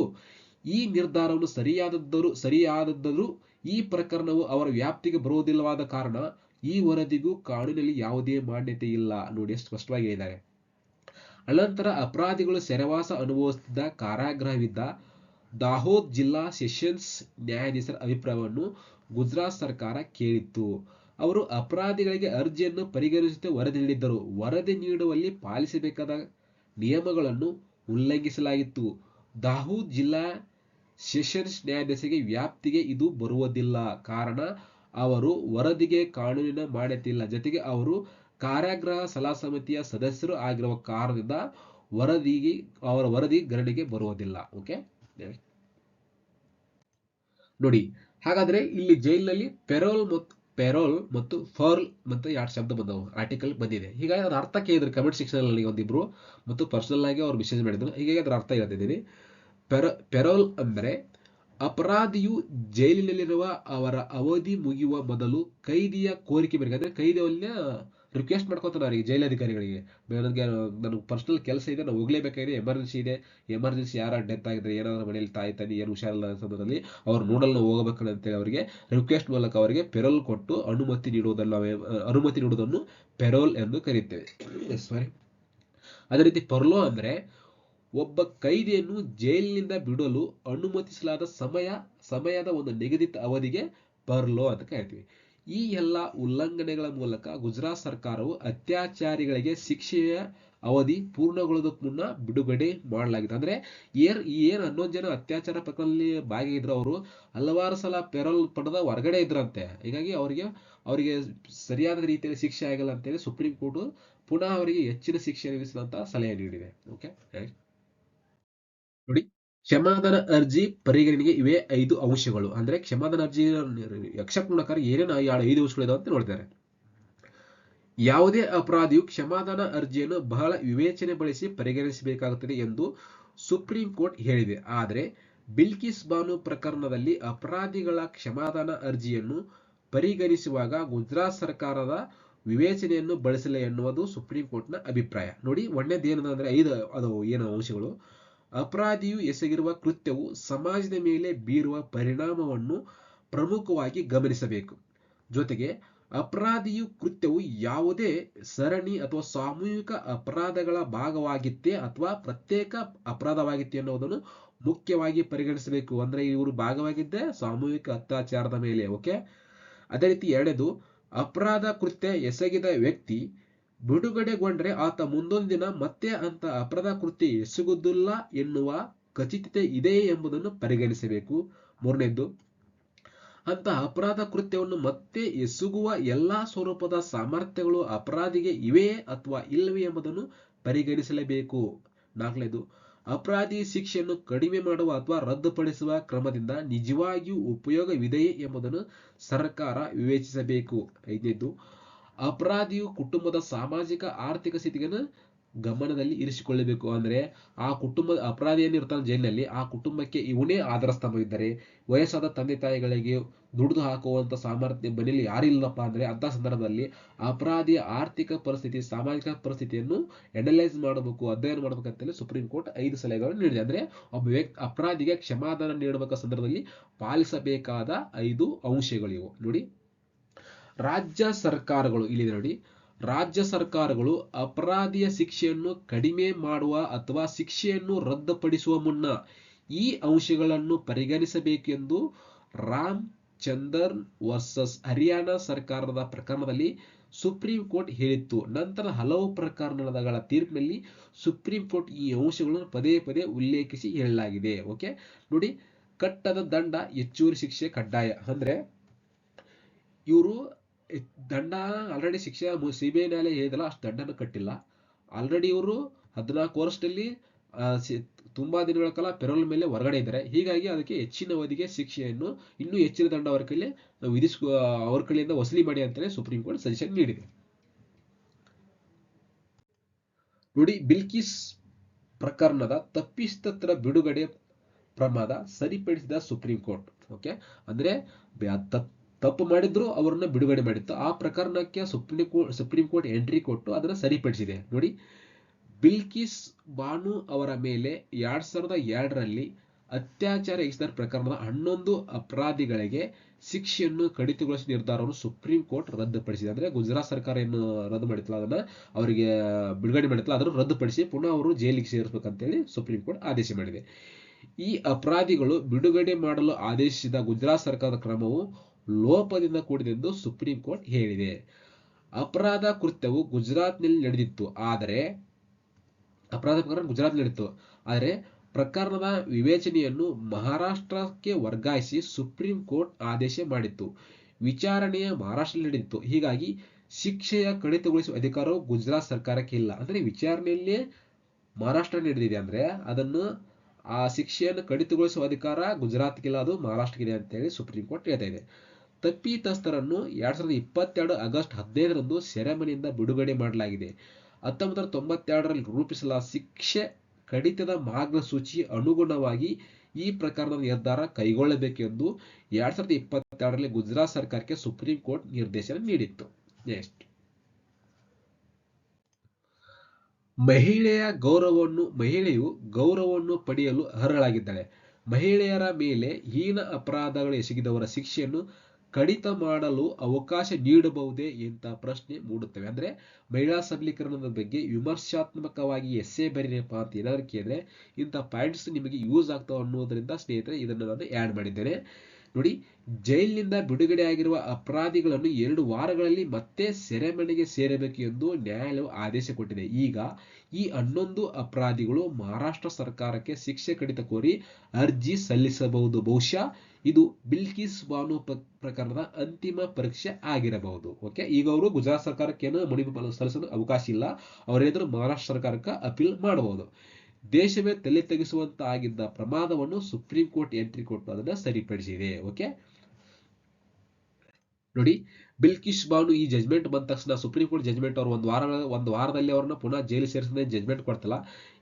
ಈ ನಿರ್ಧಾರವನ್ನು ಸರಿಯಾದದ್ದರೂ ಈ ಪ್ರಕರಣವು ಅವರ ವ್ಯಾಪ್ತಿಗೆ ಬರುವುದಿಲ್ಲವಾದ ಕಾರಣ ಈ ವರದಿಗೂ ಕಾನೂನಿನಲ್ಲಿ ಯಾವುದೇ ಮಾನ್ಯತೆ ಇಲ್ಲ. ನೋಡಿ, ಸ್ಪಷ್ಟವಾಗಿ ಹೇಳಿದ್ದಾರೆ. ಅನಂತರ ಅಪರಾಧಿಗಳು ಸೆರೆವಾಸ ಅನುಭವಿಸುತ್ತಿದ್ದ ಕಾರಾಗೃಹವಿದ್ದ ದಾಹೋದ್ ಜಿಲ್ಲಾ ಸೆಷನ್ಸ್ ನ್ಯಾಯಾಧೀಶರ ಅಭಿಪ್ರಾಯವನ್ನು ಗುಜರಾತ್ ಸರ್ಕಾರ ಕೇಳಿತ್ತು. ಅವರು ಅಪರಾಧಿಗಳಿಗೆ ಅರ್ಜಿಯನ್ನು ಪರಿಗಣಿಸುತ್ತೆ ವರದಿ ನೀಡಿದ್ದರು. ವರದಿ ನೀಡುವಲ್ಲಿ ಪಾಲಿಸಬೇಕಾದ ನಿಯಮಗಳನ್ನು ಉಲ್ಲಂಘಿಸಲಾಗಿತ್ತು. ದಾಹೋದ್ ಜಿಲ್ಲಾ ಸೆಷನ್ಸ್ ನ್ಯಾಯಾಧೀಶರಿಗೆ ವ್ಯಾಪ್ತಿಗೆ ಇದು ಬರುವುದಿಲ್ಲ, ಕಾರಣ ಅವರು ವರದಿಗೆ ಕಾನೂನಿನ ಮಾನ್ಯತೆ ಇಲ್ಲ. ಜೊತೆಗೆ ಅವರು ಕಾರಾಗೃಹ ಸಲಹಾ ಸಮಿತಿಯ ಸದಸ್ಯರು ಆಗಿರುವ ಕಾರಣದಿಂದ ಅವರ ವರದಿ ಗಣನೆಗೆ ಬರುವುದಿಲ್ಲ. ಓಕೆ, ನೋಡಿ, ಹಾಗಾದ್ರೆ ಇಲ್ಲಿ ಜೈಲಿನಲ್ಲಿ ಪೆರೋಲ್ ಮತ್ತು ಫರ್ಲ್ ಮತ್ತು 2 ಶಬ್ದ ಬಂದವು, ಆರ್ಟಿಕಲ್ ಬಂದಿದೆ. ಹೀಗಾಗಿ ಅದರ ಅರ್ಥ ಕೇಳಿದ್ರು ಕಮೆಂಟ್ ಸೆಕ್ಷನ್ ಅಲ್ಲಿ ಒಂದಿಬ್ರು ಮತ್ತು ಪರ್ಸನಲ್ ಆಗಿ ಅವ್ರು ಮೆಸೇಜ್ ಮಾಡಿದ್ರು. ಹೀಗಾಗಿ ಅದರ ಅರ್ಥ ಹೇಳ್ತಿದ್ದೀನಿ. ಪೆರೋಲ್ ಅಂದ್ರೆ ಅಪರಾಧಿಯು ಜೈಲಿನಲ್ಲಿರುವ ಅವರ ಅವಧಿ ಮುಗಿಯುವ ಮೊದಲು ಕೈದಿಯ ಕೋರಿಕೆ ಮೇರೆಗೆ, ಅಂದ್ರೆ ಕೈದಿಯನ್ನ ರಿಕ್ವೆಸ್ಟ್ ಮಾಡ್ಕೊತಾನೆ ಅವರಿಗೆ, ಜೈಲಧಿಕಾರಿಗಳಿಗೆ, ನನಗೆ ಪರ್ಸನಲ್ ಕೆಲಸ ಇದೆ, ನಾವು ಹೋಗ್ಲೇಬೇಕಾಗಿದೆ, ಎಮರ್ಜೆನ್ಸಿ ಯಾರ ಡೆತ್ ಆಗಿದ್ರೆ, ಏನಾದ್ರೂ ಮನೆಯಲ್ಲಿ ತಾಯಿ ತಂದೆ ಏನು ಹುಷಾರಿಲ್ಲ ಸಂದರ್ಭದಲ್ಲಿ ಅವ್ರು ನೋಡಲ್ ಹೋಗಬೇಕಂತೇಳಿ ಅವರಿಗೆ ರಿಕ್ವೆಸ್ಟ್ ಮೂಲಕ ಅವರಿಗೆ ಪೆರೋಲ್ ಕೊಟ್ಟು ಅನುಮತಿ ನೀಡುವುದನ್ನು ಪೆರೋಲ್ ಎಂದು ಕರೆಯುತ್ತೇವೆ. ಸಾರಿ. ಅದೇ ರೀತಿ ಪರ್ಲೋ ಅಂದ್ರೆ ಒಬ್ಬ ಕೈದಿಯನ್ನು ಜೈಲಿನಿಂದ ಬಿಡಲು ಅನುಮತಿಸಲಾದ ಸಮಯದ ಒಂದು ನಿಗದಿತ ಅವಧಿಗೆ ಪರ್ಲೋ ಅಂತ ಕರಿತೀವಿ. ಈ ಎಲ್ಲ ಉಲ್ಲಂಘನೆಗಳ ಮೂಲಕ ಗುಜರಾತ್ ಸರ್ಕಾರವು ಅತ್ಯಾಚಾರಿಗಳಿಗೆ ಶಿಕ್ಷೆಯ ಅವಧಿ ಪೂರ್ಣಗೊಳ್ಳೋದಕ್ಕೆ ಮುನ್ನ ಬಿಡುಗಡೆ ಮಾಡಲಾಗಿದೆ. ಅಂದ್ರೆ ಏನ್ 11 ಜನ ಅತ್ಯಾಚಾರ ಪ್ರಕರಣದಲ್ಲಿ ಭಾಗಿಯಾಗಿದ್ರು, ಅವರು ಹಲವಾರು ಸಲ ಪೆರೋಲ್ ಪಡೆದ ಹೊರಗಡೆ ಇದ್ರಂತೆ. ಹೀಗಾಗಿ ಅವರಿಗೆ ಸರಿಯಾದ ರೀತಿಯಲ್ಲಿ ಶಿಕ್ಷೆ ಆಗಿಲ್ಲ ಅಂತೇಳಿ ಸುಪ್ರೀಂ ಕೋರ್ಟ್ ಪುನಃ ಅವರಿಗೆ ಹೆಚ್ಚಿನ ಶಿಕ್ಷೆ ವಿಧಿಸಿದಂತ ಸಲಹೆ ನೀಡಿದೆ. ಓಕೆ, ನೋಡಿ, ಕ್ಷಮಾದಾನ ಅರ್ಜಿ ಪರಿಗಣನೆಗೆ ಇವೆ 5 ಅಂಶಗಳು. ಅಂದ್ರೆ ಕ್ಷಮಾದಾನ ಅರ್ಜಿ ಎಕ್ಸೆಪ್ಟ್ ಮಾಡಬೇಕಾದ್ರೆ ಏನೇನು 5 ಅಂಶಗಳಿದಾವೆ ಅಂತ ನೋಡ್ತಾರೆ. ಯಾವುದೇ ಅಪರಾಧಿಯು ಕ್ಷಮಾದಾನ ಅರ್ಜಿಯನ್ನು ಬಹಳ ವಿವೇಚನೆ ಬಳಸಿ ಪರಿಗಣಿಸಬೇಕಾಗುತ್ತದೆ ಎಂದು ಸುಪ್ರೀಂ ಕೋರ್ಟ್ ಹೇಳಿದೆ. ಆದರೆ ಬಿಲ್ಕಿಸ್ ಬಾನು ಪ್ರಕರಣದಲ್ಲಿ ಅಪರಾಧಿಗಳ ಕ್ಷಮಾದಾನ ಅರ್ಜಿಯನ್ನು ಪರಿಗಣಿಸುವಾಗ ಗುಜರಾತ್ ಸರ್ಕಾರದ ವಿವೇಚನೆಯನ್ನು ಬಳಸಿಲ್ಲ ಎನ್ನುವುದು ಸುಪ್ರೀಂ ಕೋರ್ಟ್ನ ಅಭಿಪ್ರಾಯ. ನೋಡಿ, ಒಂದೇದು ಏನಂದ್ರೆ 5 ಅದು ಏನು ಅಂಶಗಳು. ಅಪರಾಧಿಯು ಎಸಗಿರುವ ಕೃತ್ಯವು ಸಮಾಜದ ಮೇಲೆ ಬೀರುವ ಪರಿಣಾಮವನ್ನು ಪ್ರಮುಖವಾಗಿ ಗಮನಿಸಬೇಕು. ಜೊತೆಗೆ ಅಪರಾಧಿಯು ಕೃತ್ಯವು ಯಾವುದೇ ಸರಣಿ ಅಥವಾ ಸಾಮೂಹಿಕ ಅಪರಾಧಗಳ ಭಾಗವಾಗಿತ್ತೇ ಅಥವಾ ಪ್ರತ್ಯೇಕ ಅಪರಾಧವಾಗಿತ್ತೆ ಅನ್ನೋದನ್ನು ಮುಖ್ಯವಾಗಿ ಪರಿಗಣಿಸಬೇಕು. ಅಂದ್ರೆ ಇವರು ಭಾಗವಾಗಿದ್ದೇ ಸಾಮೂಹಿಕ ಅತ್ಯಾಚಾರದ ಮೇಲೆ. ಓಕೆ, ಅದೇ ರೀತಿ ಎರಡನೇದು, ಅಪರಾಧ ಕೃತ್ಯ ಎಸಗಿದ ವ್ಯಕ್ತಿ ಬಿಡುಗಡೆಗೊಂಡ್ರೆ ಆತ ಮುಂದೊಂದು ದಿನ ಮತ್ತೆ ಅಂತ ಅಪರಾಧ ಕೃತ್ಯ ಎಸಗುವುದಿಲ್ಲ ಎನ್ನುವ ಖಚಿತತೆ ಇದೆಯೇ ಎಂಬುದನ್ನು ಪರಿಗಣಿಸಬೇಕು. ಮೂರನೇದ್ದು, ಅಂತ ಅಪರಾಧ ಕೃತ್ಯವನ್ನು ಮತ್ತೆ ಎಸಗುವ ಎಲ್ಲಾ ಸ್ವರೂಪದ ಸಾಮರ್ಥ್ಯಗಳು ಅಪರಾಧಿಗೆ ಇವೆಯೇ ಅಥವಾ ಇಲ್ಲವೇ ಎಂಬುದನ್ನು ಪರಿಗಣಿಸಲೇಬೇಕು. ನಾಲ್ಕನೇದು, ಅಪರಾಧಿ ಶಿಕ್ಷೆಯನ್ನು ಕಡಿಮೆ ಮಾಡುವ ಅಥವಾ ರದ್ದುಪಡಿಸುವ ಕ್ರಮದಿಂದ ನಿಜವಾಗಿಯೂ ಉಪಯೋಗವಿದೆಯೇ ಎಂಬುದನ್ನು ಸರ್ಕಾರ ವಿವೇಚಿಸಬೇಕು. ಐದನೇದು, ಅಪರಾಧಿಯು ಕುಟುಂಬದ ಸಾಮಾಜಿಕ ಆರ್ಥಿಕ ಸ್ಥಿತಿಯನ್ನು ಗಮನದಲ್ಲಿ ಇರಿಸಿಕೊಳ್ಳಬೇಕು. ಅಂದ್ರೆ ಆ ಕುಟುಂಬದ ಅಪರಾಧಿ ಏನಿರ್ತಾನೆ ಜೈಲಿನಲ್ಲಿ, ಆ ಕುಟುಂಬಕ್ಕೆ ಇವನೇ ಆಧಾರ ಸ್ತಂಭವಿದ್ದರೆ, ವಯಸ್ಸಾದ ತಂದೆ ತಾಯಿಗಳಿಗೆ ದುಡಿದು ಹಾಕುವಂತ ಸಾಮರ್ಥ್ಯ ಮನೆಯಲ್ಲಿ ಯಾರಿಲ್ಲಪ್ಪ ಅಂದ್ರೆ ಅಂತ ಸಂದರ್ಭದಲ್ಲಿ ಅಪರಾಧಿಯ ಆರ್ಥಿಕ ಪರಿಸ್ಥಿತಿ, ಸಾಮಾಜಿಕ ಪರಿಸ್ಥಿತಿಯನ್ನು ಅನಲೈಸ್ ಮಾಡಬೇಕು, ಅಧ್ಯಯನ ಮಾಡಬೇಕಂತೇಳಿ ಸುಪ್ರೀಂ ಕೋರ್ಟ್ 5 ಸಲಹೆಗಳನ್ನು ನೀಡಿದೆ. ಅಂದ್ರೆ ಒಬ್ಬ ಅಪರಾಧಿಗೆ ಕ್ಷಮಾದಾನ ನೀಡಬೇಕ ಸಂದರ್ಭದಲ್ಲಿ ಪಾಲಿಸಬೇಕಾದ 5 ಅಂಶಗಳಿವು. ನೋಡಿ, ರಾಜ್ಯ ಸರ್ಕಾರಗಳು ಇಲ್ಲಿದೆ ನೋಡಿ, ರಾಜ್ಯ ಸರ್ಕಾರಗಳು ಅಪರಾಧಿಯ ಶಿಕ್ಷೆಯನ್ನು ಕಡಿಮೆ ಮಾಡುವ ಅಥವಾ ಶಿಕ್ಷೆಯನ್ನು ರದ್ದುಪಡಿಸುವ ಮುನ್ನ ಈ ಅಂಶಗಳನ್ನು ಪರಿಗಣಿಸಬೇಕೆಂದು ರಾಮ್ ಚಂದರ್ ವರ್ಸಸ್ ಹರಿಯಾಣ ಸರ್ಕಾರದ ಪ್ರಕರಣದಲ್ಲಿ ಸುಪ್ರೀಂ ಕೋರ್ಟ್ ಹೇಳಿತ್ತು. ನಂತರ ಹಲವು ಪ್ರಕರಣಗಳ ತೀರ್ಪಿನಲ್ಲಿ ಸುಪ್ರೀಂ ಕೋರ್ಟ್ ಈ ಅಂಶಗಳನ್ನು ಪದೇ ಪದೇ ಉಲ್ಲೇಖಿಸಿ ಹೇಳಲಾಗಿದೆ. ಓಕೆ, ನೋಡಿ, ಕಟ್ಟದ ದಂಡ, ಹೆಚ್ಚುವರಿ ಶಿಕ್ಷೆ ಕಡ್ಡಾಯ. ಅಂದ್ರೆ ಇವರು ದಂಡ ಆಲ್ರೆಡಿ ಶಿಕ್ಷೆ ಸಿಬಿಐ ನ್ಯಾಯಾಲಯ ಹೇಳಿದಲ್ಲ, ಅಷ್ಟು ದಂಡನ ಕಟ್ಟಿಲ್ಲ. ಆಲ್ರೆಡಿ ಇವರು 14 ವರ್ಷದಲ್ಲಿ ತುಂಬಾ ದಿನಗಳ ಕಾಲ ಪೆರೋಲ್ ಮೇಲೆ ಹೊರಗಡೆ ಇದ್ದಾರೆ. ಹೀಗಾಗಿ ಅದಕ್ಕೆ ಹೆಚ್ಚಿನ ಅವಧಿಗೆ ಶಿಕ್ಷೆಯನ್ನು, ಇನ್ನೂ ಹೆಚ್ಚಿನ ದಂಡ ಅವರ ಕೈಲಿ ಅವ್ರ ಕೈಲಿಂದ ವಸೂಲಿ ಮಾಡಿ ಅಂತಲೇ ಸುಪ್ರೀಂ ಕೋರ್ಟ್ ಸಜೆಷನ್ ನೀಡಿದೆ. ನೋಡಿ, ಬಿಲ್ಕಿಸ್ ಪ್ರಕರಣದ ತಪ್ಪಿತಸ್ಥರ ಬಿಡುಗಡೆ ಪ್ರಮಾದ ಸರಿಪಡಿಸಿದ ಸುಪ್ರೀಂ ಕೋರ್ಟ್. ಓಕೆ, ಅಂದ್ರೆ ತಪ್ಪು ಮಾಡಿದ್ರು ಅವರನ್ನ ಬಿಡುಗಡೆ ಮಾಡಿತ್ತು. ಆ ಪ್ರಕರಣಕ್ಕೆ ಸುಪ್ರೀಂ ಕೋರ್ಟ್ ಎಂಟ್ರಿ ಕೊಟ್ಟು ಅದನ್ನ ಸರಿಪಡಿಸಿದೆ. ನೋಡಿ, ಬಿಲ್ಕಿಸ್ ಬಾನು ಅವರ ಮೇಲೆ 2002ರಲ್ಲಿ ಅತ್ಯಾಚಾರ ಎಸಗಿದ ಪ್ರಕರಣದ 11 ಅಪರಾಧಿಗಳಿಗೆ ಶಿಕ್ಷೆಯನ್ನು ಕಡಿತಗೊಳಿಸಿದ ನಿರ್ಧಾರವನ್ನು ಸುಪ್ರೀಂ ಕೋರ್ಟ್ ರದ್ದುಪಡಿಸಿದೆ. ಅಂದ್ರೆ ಗುಜರಾತ್ ಸರ್ಕಾರ ಏನು ರದ್ದು ಮಾಡಿತ್ತಲ್ಲ, ಅದನ್ನ ಅವರಿಗೆ ಬಿಡುಗಡೆ ಮಾಡಿತ್ತಲ್ಲ, ಅದನ್ನು ರದ್ದುಪಡಿಸಿ ಪುನಃ ಅವರು ಜೈಲಿಗೆ ಸೇರಿಸಬೇಕಂತೇಳಿ ಸುಪ್ರೀಂ ಕೋರ್ಟ್ ಆದೇಶ ಮಾಡಿದೆ. ಈ ಅಪರಾಧಿಗಳು ಬಿಡುಗಡೆ ಮಾಡಲು ಆದೇಶಿಸಿದ ಗುಜರಾತ್ ಸರ್ಕಾರದ ಕ್ರಮವು ಲೋಪದಿಂದ ಕೂಡಿದೆಂದು ಸುಪ್ರೀಂ ಕೋರ್ಟ್ ಹೇಳಿದೆ. ಅಪರಾಧ ಕೃತ್ಯವು ಗುಜರಾತ್ನಲ್ಲಿ ನಡೆದಿತ್ತು, ಆದರೆ ಪ್ರಕರಣದ ವಿವೇಚನೆಯನ್ನು ಮಹಾರಾಷ್ಟ್ರಕ್ಕೆ ವರ್ಗಾಯಿಸಿ ಸುಪ್ರೀಂ ಕೋರ್ಟ್ ಆದೇಶ ಮಾಡಿತ್ತು. ವಿಚಾರಣೆಯ ಮಹಾರಾಷ್ಟ್ರದಲ್ಲಿ ನಡೆದಿತ್ತು. ಹೀಗಾಗಿ ಶಿಕ್ಷೆಯ ಕಡಿತಗೊಳಿಸುವ ಅಧಿಕಾರವು ಗುಜರಾತ್ ಸರ್ಕಾರಕ್ಕೆ ಇಲ್ಲ. ಅಂದ್ರೆ ವಿಚಾರಣೆಯಲ್ಲೇ ಮಹಾರಾಷ್ಟ್ರ ನಡೆದಿದೆ, ಅಂದ್ರೆ ಅದನ್ನು ಆ ಶಿಕ್ಷೆಯನ್ನು ಕಡಿತಗೊಳಿಸುವ ಅಧಿಕಾರ ಗುಜರಾತ್ಗಿಲ್ಲ, ಅದು ಮಹಾರಾಷ್ಟ್ರಗಿದೆ ಅಂತೇಳಿ ಸುಪ್ರೀಂ ಕೋರ್ಟ್ ಹೇಳ್ತಾ ಇದೆ. ತಪ್ಪಿತಸ್ಥರನ್ನು 2022 ಆಗಸ್ಟ್ 15ರಂದು ಸೆರೆಮನೆಯಿಂದ ಬಿಡುಗಡೆ ಮಾಡಲಾಗಿದೆ. 1992ರಲ್ಲಿ ರೂಪಿಸಲಾದ ಶಿಕ್ಷೆ ಕಡಿತದ ಮಾರ್ಗಸೂಚಿ ಅನುಗುಣವಾಗಿ ಈ ಪ್ರಕರಣದ ನಿರ್ಧಾರ ಕೈಗೊಳ್ಳಬೇಕೆಂದು 2022ರಲ್ಲಿ ಗುಜರಾತ್ ಸರ್ಕಾರಕ್ಕೆ ಸುಪ್ರೀಂ ಕೋರ್ಟ್ ನಿರ್ದೇಶನ ನೀಡಿತ್ತು. ನೆಕ್ಸ್ಟ್, ಮಹಿಳೆಯು ಗೌರವವನ್ನು ಪಡೆಯಲು ಅರ್ಹಳಾಗಿದ್ದಾಳೆ. ಮಹಿಳೆಯರ ಮೇಲೆ ಹೀನ ಅಪರಾಧಗಳು ಎಸಗಿದವರ ಶಿಕ್ಷೆಯನ್ನು ಕಡಿತ ಮಾಡಲು ಅವಕಾಶ ನೀಡಬಹುದೇ ಅಂತ ಪ್ರಶ್ನೆ ಮೂಡುತ್ತವೆ. ಅಂದ್ರೆ ಮಹಿಳಾ ಸಬಲೀಕರಣದ ಬಗ್ಗೆ ವಿಮರ್ಶಾತ್ಮಕವಾಗಿ ಎಸ್ಸೆ ಬರೀರಪ್ಪ ಅಂತ ಏನಾದ್ರು ಕೇಳಿದ್ರೆ ಇಂಥ ಪಾಯಿಂಟ್ಸ್ ನಿಮಗೆ ಯೂಸ್ ಆಗ್ತಾವ ಅನ್ನೋದ್ರಿಂದ ಸ್ನೇಹಿತರೆ ಇದನ್ನು ನಾನು ಆ್ಯಡ್ ಮಾಡಿದ್ದೇನೆ. ನೋಡಿ, ಜೈಲಿನಿಂದ ಬಿಡುಗಡೆ ಆಗಿರುವ ಅಪರಾಧಿಗಳನ್ನು 2 ವಾರಗಳಲ್ಲಿ ಮತ್ತೆ ಸೆರೆಮನೆಗೆ ಸೇರಬೇಕು ಎಂದು ನ್ಯಾಯಾಲಯವು ಆದೇಶ ಕೊಟ್ಟಿದೆ. ಈಗ ಈ 11 ಅಪರಾಧಿಗಳು ಮಹಾರಾಷ್ಟ್ರ ಸರ್ಕಾರಕ್ಕೆ ಶಿಕ್ಷೆ ಕಡಿತ ಕೋರಿ ಅರ್ಜಿ ಸಲ್ಲಿಸಬಹುದು. ಬಹುಶಃ ಇದು ಬಿಲ್ಕಿಸ್ ಬಾನು ಪ್ರಕರಣದ ಅಂತಿಮ ಪರೀಕ್ಷೆ ಆಗಿರಬಹುದು. ಓಕೆ, ಈಗ ಅವರು ಗುಜರಾತ್ ಸರ್ಕಾರಕ್ಕೆ ಏನು ಮನವಿ ಸಲ್ಲಿಸಲು ಅವಕಾಶ ಇಲ್ಲ. ಅವರೇನಾದರೂ ಮಹಾರಾಷ್ಟ್ರ ಸರ್ಕಾರಕ್ಕೆ ಅಪೀಲ್ ಮಾಡಬಹುದು. ದೇಶವೇ ತಲೆ ತೆಗೆಸುವಂತ ಆಗಿದ್ದ ಪ್ರಮಾದವನ್ನು ಸುಪ್ರೀಂ ಕೋರ್ಟ್ ಎಂಟ್ರಿ ಕೊಟ್ಟು ಅದನ್ನ ಸರಿಪಡಿಸಿದೆ. ಓಕೆ ನೋಡಿ, ಬಿಲ್ಕಿಸ್ ಬಾನು ಈ ಜಜ್ಮೆಂಟ್ ಬಂದ ತಕ್ಷಣ ಸುಪ್ರೀಂ ಕೋರ್ಟ್ ಜಜ್ಮೆಂಟ್ ಅವರು ಒಂದು ವಾರದಲ್ಲಿ ಅವ್ರನ್ನ ಪುನಃ ಜೈಲು ಸೇರಿಸದೆ ಜಜ್ಮೆಂಟ್ ಕೊಡ್ತಲ್ಲ.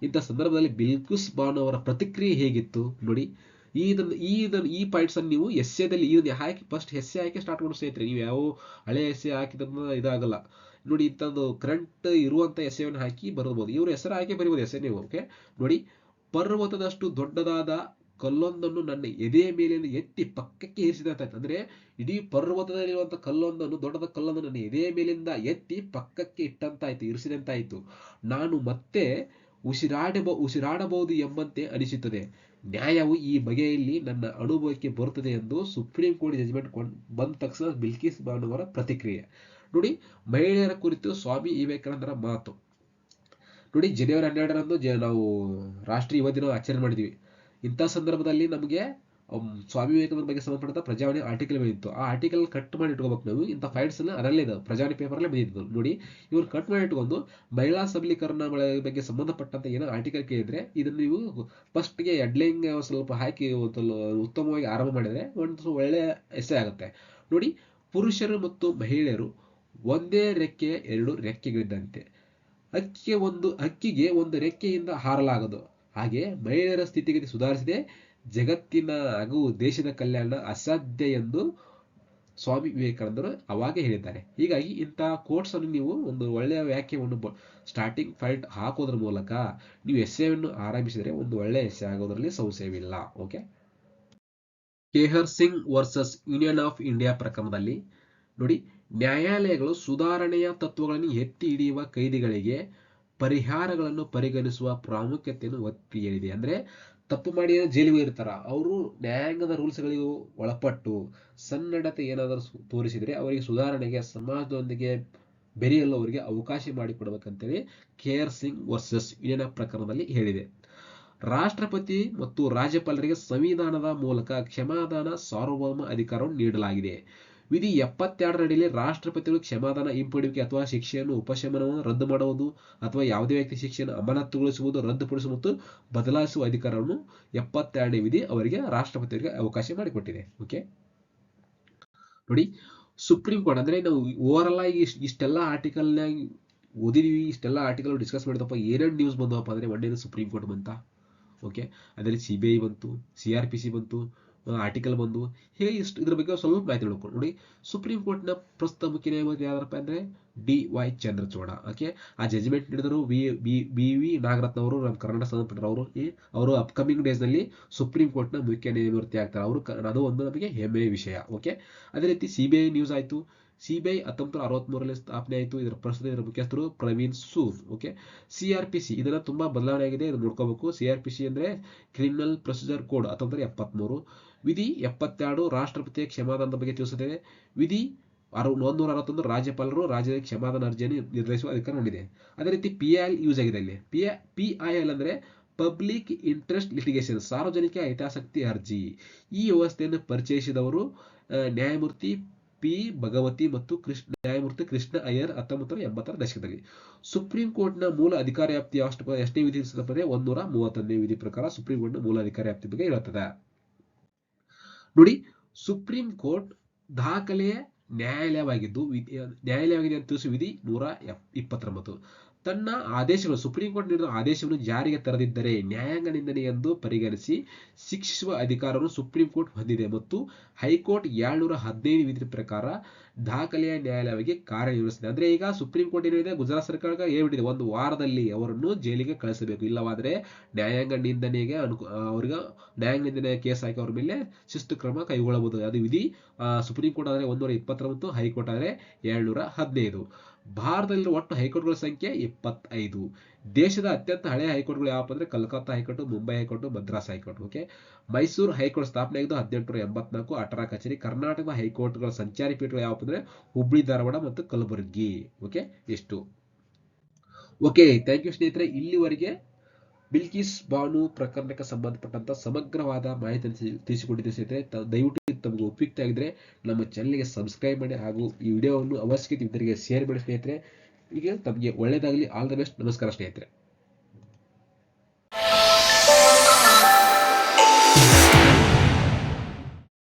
ಇಂಥ ಸಂದರ್ಭದಲ್ಲಿ ಬಿಲ್ಕಿಸ್ ಬಾನು ಅವರ ಪ್ರತಿಕ್ರಿಯೆ ಹೇಗಿತ್ತು ನೋಡಿ. ಈ ಪಾಯಿಂಟ್ಸ್ ಅನ್ನು ನೀವು ಎಸ್ಸೆದಲ್ಲಿ ಇದನ್ನ ಹಾಕಿ ಫಸ್ಟ್ ಎಸ್ಸೆ ಹಾಕಿ ಸ್ಟಾರ್ಟ್ ಮಾಡಿ ಸ್ನೇಹಿತರೆ. ನೀವು ಯಾವ ಹಳೆ ಎಸ್ಸೆ ಹಾಕಿದ್ರೆ ಇದಾಗಲ್ಲ ನೋಡಿ. ಇಂಥದ್ದು ಕರೆಂಟ್ ಇರುವಂತ ಎಸ್ಸೆಯನ್ನು ಹಾಕಿ ಬರಬಹುದು. ಇವ್ರ ಹೆಸರು ಹಾಕಿ ಬರೀಬಹುದು ಎಸ್ಸೆ ನೀವು. ಓಕೆ ನೋಡಿ, ಪರ್ವತದಷ್ಟು ದೊಡ್ಡದಾದ ಕಲ್ಲೊಂದನ್ನು ನನ್ನ ಎದೆಯ ಮೇಲಿಂದ ಎತ್ತಿ ಪಕ್ಕಕ್ಕೆ ಇರಿಸಿದಂತಾಯ್ತು. ಅಂದ್ರೆ ಇಡೀ ಪರ್ವತದಲ್ಲಿರುವಂತಹ ಕಲ್ಲೊಂದನ್ನು, ದೊಡ್ಡದ ಕಲ್ಲೊಂದನ್ನು ನನ್ನ ಎದೆಯ ಮೇಲಿಂದ ಎತ್ತಿ ಪಕ್ಕಕ್ಕೆ ಇಟ್ಟಂತಾಯ್ತು, ಇರಿಸಿದಂತಾಯ್ತು. ನಾನು ಮತ್ತೆ ಉಸಿರಾಡಬಹುದು ಎಂಬಂತೆ ಅನಿಸುತ್ತದೆ. ನ್ಯಾಯವು ಈ ಬಗೆಯಲ್ಲಿ ನನ್ನ ಅನುಭವಕ್ಕೆ ಬರುತ್ತದೆ ಎಂದು ಸುಪ್ರೀಂ ಕೋರ್ಟ್ ಜಜ್ಮೆಂಟ್ ಬಂದ ತಕ್ಷಣ ಬಿಲ್ಕಿಸ್ ಬಾನು ಅವರ ಪ್ರತಿಕ್ರಿಯೆ ನೋಡಿ. ಮಹಿಳೆಯರ ಕುರಿತು ಸ್ವಾಮಿ ವಿವೇಕಾನಂದರ ಮಾತು ನೋಡಿ. ಜನವರಿ 12ರಂದು ನಾವು ರಾಷ್ಟ್ರೀಯ ಯುವ ದಿನ ಆಚರಣೆ ಮಾಡಿದ್ವಿ. ಇಂಥ ಸಂದರ್ಭದಲ್ಲಿ ನಮಗೆ ಸ್ವಾಮಿ ವಿವೇಕಾನಂದ ಬಗ್ಗೆ ಸಂಬಂಧಪಟ್ಟ ಪ್ರಜಾವಾಣಿ ಆರ್ಟಿಕಲ್ ಬಂದಿತ್ತು. ಆ ಆರ್ಟಿಕಲ್ ಕಟ್ ಮಾಡಿ ಇಟ್ಕೋಬೇಕು ನಾವು. ಇಂಥ ಫೈಲ್ಸ್ ಅದರಲ್ಲೇ ಇದೆ, ಪ್ರಜಾವಾಣಿ ಪೇಪರ್ಲ್ಲೇ ಬಂದಿದ್ದು ನೋಡಿ. ಇವ್ರು ಕಟ್ ಮಾಡಿ ಇಟ್ಕೊಂಡು ಮಹಿಳಾ ಸಬಲೀಕರಣ ಬಗ್ಗೆ ಸಂಬಂಧಪಟ್ಟಂತ ಏನೋ ಆರ್ಟಿಕಲ್ ಕೇಳಿದ್ರೆ ಇದನ್ನು ನೀವು ಫಸ್ಟ್ಗೆ ಹೆಡ್ಲೈನ್ ಸ್ವಲ್ಪ ಹಾಕಿ ಉತ್ತಮವಾಗಿ ಆರಂಭ ಮಾಡಿದ್ರೆ ಒಂದು ಒಳ್ಳೆಯ ಎಸ್ಸೆ ಆಗುತ್ತೆ ನೋಡಿ. ಪುರುಷರು ಮತ್ತು ಮಹಿಳೆಯರು ಒಂದೇ ರೆಕ್ಕೆಯ 2 ರೆಕ್ಕೆಗಳಿದ್ದಂತೆ. ಹಕ್ಕಿಗೆ ಒಂದು ರೆಕ್ಕೆಯಿಂದ ಹಾರಲಾಗದು. ಹಾಗೆ ಮಹಿಳೆಯರ ಸ್ಥಿತಿಗತಿ ಸುಧಾರಿಸಿದೆ ಜಗತ್ತಿನ ಹಾಗೂ ದೇಶದ ಕಲ್ಯಾಣ ಅಸಾಧ್ಯ ಎಂದು ಸ್ವಾಮಿ ವಿವೇಕಾನಂದರು ಅವಾಗೇ ಹೇಳಿದ್ದಾರೆ. ಹೀಗಾಗಿ ಇಂತಹ ಕೋಟ್ಸ್ ಅನ್ನು ನೀವು ಒಂದು ಒಳ್ಳೆಯ ವ್ಯಾಖ್ಯೆಯನ್ನು ಸ್ಟಾರ್ಟಿಂಗ್ ಪಾಯಿಂಟ್ ಹಾಕೋದ್ರ ಮೂಲಕ ನೀವು ಎಸ್ಸೆಯನ್ನು ಆರಂಭಿಸಿದರೆ ಒಂದು ಒಳ್ಳೆಯ ಎಸ್ಸೆ ಆಗೋದ್ರಲ್ಲಿ ಸಂಶಯವಿಲ್ಲ. Okay, Khehar Singh versus union of India ಪ್ರಕರಣದಲ್ಲಿ ನೋಡಿ, ನ್ಯಾಯಾಲಯಗಳು ಸುಧಾರಣೆಯ ತತ್ವಗಳನ್ನು ಎತ್ತಿ ಹಿಡಿಯುವ ಕೈದಿಗಳಿಗೆ ಪರಿಹಾರಗಳನ್ನು ಪರಿಗಣಿಸುವ ಪ್ರಾಮುಖ್ಯತೆಯನ್ನು ಒತ್ತಿ ಹೇಳಿದೆ. ಅಂದ್ರೆ ತಪ್ಪು ಮಾಡಿ ಜೈಲಿಗೆ ಇರ್ತಾರ, ಅವರು ನ್ಯಾಯಾಂಗದ ರೂಲ್ಸ್ಗಳಿಗೂ ಒಳಪಟ್ಟು ಸನ್ನಡತೆ ಏನಾದರೂ ತೋರಿಸಿದ್ರೆ ಅವರಿಗೆ ಸುಧಾರಣೆಗೆ, ಸಮಾಜದೊಂದಿಗೆ ಬೆರೆಯಲು ಅವರಿಗೆ ಅವಕಾಶ ಮಾಡಿಕೊಡ್ಬೇಕಂತೇಳಿ ಖೇಹರ್ ಸಿಂಗ್ ವರ್ಸಸ್ ಯೂನಿಯನ್ ಪ್ರಕರಣದಲ್ಲಿ ಹೇಳಿದೆ. ರಾಷ್ಟ್ರಪತಿ ಮತ್ತು ರಾಜ್ಯಪಾಲರಿಗೆ ಸಂವಿಧಾನದ ಮೂಲಕ ಕ್ಷಮಾದಾನ ಸಾರ್ವಭೌಮ ಅಧಿಕಾರವನ್ನು ನೀಡಲಾಗಿದೆ. ವಿಧಿ 72 ಅಡಿಯಲ್ಲಿ ರಾಷ್ಟ್ರಪತಿಗಳು ಕ್ಷಮಾದಾನ ಹಿಂಪಡೆಯುವಿಕೆ ಅಥವಾ ಶಿಕ್ಷೆಯನ್ನು ಉಪಶಮನವನ್ನು ರದ್ದು ಮಾಡುವುದು ಅಥವಾ ಯಾವುದೇ ವ್ಯಕ್ತಿ ಶಿಕ್ಷೆಯನ್ನು ಅಮಾನತುಗೊಳಿಸುವುದು, ರದ್ದುಪಡಿಸುವ ಮತ್ತು ಬದಲಾಯಿಸುವ ಅಧಿಕಾರವನ್ನು 72ನೇ ವಿಧಿ ಅವರಿಗೆ ರಾಷ್ಟ್ರಪತಿಯವರಿಗೆ ಅವಕಾಶ ಮಾಡಿಕೊಟ್ಟಿದೆ. ಓಕೆ ನೋಡಿ, ಸುಪ್ರೀಂ ಕೋರ್ಟ್ ಅಂದ್ರೆ ನಾವು ಓವರ್ ಆಗಿ ಇಷ್ಟೆಲ್ಲ ಆರ್ಟಿಕಲ್ನಾಗ ಓದಿದೀವಿ, ಇಷ್ಟೆಲ್ಲ ಆರ್ಟಿಕಲ್ ಡಿಸ್ಕಸ್ ಮಾಡಿದಪ್ಪ. ಏನೇನು ನ್ಯೂಸ್ ಬಂದವಪ್ಪ ಅಂದ್ರೆ ಒಂದೇನು ಸುಪ್ರೀಂ ಕೋರ್ಟ್ ಬಂತ. ಓಕೆ, ಅದರಲ್ಲಿ CBI ಬಂತು, CRPC ಬಂತು, ಆರ್ಟಿಕಲ್ ಬಂದು ಹೇಗೆ ಇದ್ರ ಬಗ್ಗೆ ಸ್ವಲ್ಪ ಮಾಹಿತಿ ನೋಡ್ಕೊಂಡು ನೋಡಿ. ಸುಪ್ರೀಂ ಕೋರ್ಟ್ನ ಪ್ರಸ್ತುತ ಮುಖ್ಯ ನ್ಯಾಯಮೂರ್ತಿ ಯಾರಪ್ಪ ಅಂದ್ರೆ DY ಚಂದ್ರಚೂಡ. ಓಕೆ, ಆ ಜಜ್ಮೆಂಟ್ ನೀಡಿದರು BV ನಾಗರತ್ನ ಅವರು, ನಮ್ಮ ಕರ್ನಾಟಕ ಸಂಬಂಧಪಟ್ಟವರು. ಅವರು ಅಪ್ಕಮಿಂಗ್ ಡೇಸ್ ನಲ್ಲಿ ಸುಪ್ರೀಂ ಕೋರ್ಟ್ನ ಮುಖ್ಯ ನ್ಯಾಯಮೂರ್ತಿ ಆಗ್ತಾರೆ. ಅವರು ಅದು ಒಂದು ನಮಗೆ ಹೆಮ್ಮೆಯ ವಿಷಯ. ಓಕೆ, ಅದೇ ರೀತಿ CBI ನ್ಯೂಸ್ ಆಯ್ತು. CBI 1963ರಲ್ಲಿ ಸ್ಥಾಪನೆ ಆಯಿತು. ಇದರ ಮುಖ್ಯಸ್ಥರು ಪ್ರವೀಣ್ ಸೂದ್. ಓಕೆ, CRPC ಇದನ್ನ ತುಂಬಾ ಬದಲಾವಣೆ ಆಗಿದೆ, ಇದನ್ನ ನೋಡ್ಕೋಬೇಕು. CRPC ಅಂದ್ರೆ ಕ್ರಿಮಿನಲ್ ಪ್ರೊಸೀಜರ್ ಕೋಡ್ 1973. ವಿಧಿ 72 ರಾಷ್ಟ್ರಪತಿಯ ಕ್ಷಮಾದಾನದ ಬಗ್ಗೆ ತಿಳಿಸುತ್ತದೆ. ವಿಧಿ 161 ರಾಜ್ಯಪಾಲರು ರಾಜ್ಯದ ಕ್ಷಮಾದಾನ ಅರ್ಜಿಯನ್ನು ನಿರ್ಧರಿಸುವ ಅಧಿಕಾರ ಹೊಂದಿದೆ. ಅದೇ ರೀತಿ PIL ಯೂಸ್ ಆಗಿದೆ ಇಲ್ಲಿ. PIL ಅಂದ್ರೆ ಪಬ್ಲಿಕ್ ಇಂಟ್ರೆಸ್ಟ್ ಲಿಟಿಗೇಷನ್, ಸಾರ್ವಜನಿಕ ಹಿತಾಸಕ್ತಿ ಅರ್ಜಿ. ಈ ವ್ಯವಸ್ಥೆಯನ್ನು ಪರಿಚಯಿಸಿದವರು ನ್ಯಾಯಮೂರ್ತಿ P. ಭಗವತಿ ಮತ್ತು ನ್ಯಾಯಮೂರ್ತಿ ಕೃಷ್ಣ ಅಯ್ಯರ್ 1980ರ ದಶಕದಲ್ಲಿ. ಸುಪ್ರೀಂ ಕೋರ್ಟ್ನ ಮೂಲ ಅಧಿಕಾರ ವ್ಯಾಪ್ತಿ ಎಷ್ಟನೇ ವಿಧಿ 131ನೇ ವಿಧಿ ಪ್ರಕಾರ ಸುಪ್ರೀಂ ಕೋರ್ಟ್ನ ಮೂಲ ಅಧಿಕಾರ ವ್ಯಾಪ್ತಿ ಬಗ್ಗೆ ಹೇಳುತ್ತದೆ ನೋಡಿ. ಸುಪ್ರೀಂ ಕೋರ್ಟ್ ದಾಖಲೆಯ ನ್ಯಾಯಾಲಯವಾಗಿದ್ದು ಅಂತ ತಿಳಿಸುವ ವಿಧಿ 129. ತನ್ನ ಆದೇಶಗಳು ಸುಪ್ರೀಂ ಕೋರ್ಟ್ ನೀಡಿದ ಆದೇಶವನ್ನು ಜಾರಿಗೆ ತರದಿದ್ದರೆ ನ್ಯಾಯಾಂಗ ನಿಂದನೆ ಎಂದು ಪರಿಗಣಿಸಿ ಶಿಕ್ಷಿಸುವ ಅಧಿಕಾರವನ್ನು ಸುಪ್ರೀಂ ಕೋರ್ಟ್ ಹೊಂದಿದೆ ಮತ್ತು ಹೈಕೋರ್ಟ್ 715 ವಿಧಿ ಪ್ರಕಾರ ದಾಖಲೆಯ ನ್ಯಾಯಾಲಯವಾಗಿ ಕಾರ್ಯನಿರ್ವಹಿಸಿದೆ. ಅಂದ್ರೆ ಈಗ ಸುಪ್ರೀಂ ಕೋರ್ಟ್ ಏನಿದೆ, ಗುಜರಾತ್ ಸರ್ಕಾರಕ್ಕೆ ಹೇಳ್ಬಿಟ್ಟಿದೆ, 1 ವಾರದಲ್ಲಿ ಅವರನ್ನು ಜೈಲಿಗೆ ಕಳಿಸಬೇಕು, ಇಲ್ಲವಾದರೆ ನ್ಯಾಯಾಂಗ ನಿಂದನೆಗೆ ಅವ್ರಿಗೆ ನ್ಯಾಯಾಂಗ ನಿಂದನೆ ಕೇಸ್ ಹಾಕಿ ಅವ್ರ ಮೇಲೆ ಶಿಸ್ತು ಕ್ರಮ ಕೈಗೊಳ್ಳಬಹುದು. ಅದು ವಿಧಿ ಸುಪ್ರೀಂ ಕೋರ್ಟ್ ಆದರೆ 120 ಮತ್ತು ಹೈಕೋರ್ಟ್ ಆದರೆ 715. ಭಾರತದಲ್ಲಿರುವ ಒಟ್ಟು ಹೈಕೋರ್ಟ್ಗಳ ಸಂಖ್ಯೆ 25. ದೇಶದ ಅತ್ಯಂತ ಹಳೆಯ ಹೈಕೋರ್ಟ್ಗಳು ಯಾವಪ್ಪ ಅಂದ್ರೆ Calcutta high court, Mumbai high court, Madras high court. Okay, Mysuru high court ಸ್ಥಾಪನೆ ಆಗಿದ್ದು 1884, ಅಠರಾ ಕಚೇರಿ. ಕರ್ನಾಟಕದ ಹೈಕೋರ್ಟ್ಗಳ ಸಂಚಾರಿ ಪೀಠಗಳು ಯಾವಪ್ಪ ಅಂದ್ರೆ ಹುಬ್ಳಿ, ಧಾರವಾಡ ಮತ್ತು ಕಲಬುರಗಿ. ಓಕೆ, ಎಷ್ಟು. ಓಕೆ, ಥ್ಯಾಂಕ್ ಯು ಸ್ನೇಹಿತರೆ. ಇಲ್ಲಿವರೆಗೆ ಬಿಲ್ಕಿಸ್ ಬಾನು ಪ್ರಕರಣಕ್ಕೆ ಸಂಬಂಧಪಟ್ಟಂತ ಸಮಗ್ರವಾದ ಮಾಹಿತಿಯನ್ನು ತಿಳಿಸಿಕೊಟ್ಟಿದ್ದೆ ಸ್ನೇಹಿತರೆ. ದಯವಿಟ್ಟು ತಮಗೆ ಉಪಯುಕ್ತ ಆಗಿದ್ರೆ ನಮ್ಮ ಚಾನಲ್ಗೆ ಸಬ್ಸ್ಕ್ರೈಬ್ ಮಾಡಿ ಹಾಗೂ ಈ ವಿಡಿಯೋವನ್ನು ಅವಶ್ಯಕತೆ ಇದ್ದರಿಗೆ ಶೇರ್ ಮಾಡಿ ಸ್ನೇಹಿತರೆ. ಈಗ ತಮಗೆ ಒಳ್ಳೆಯದಾಗಲಿ. All the best. ನಮಸ್ಕಾರ ಸ್ನೇಹಿತರೆ.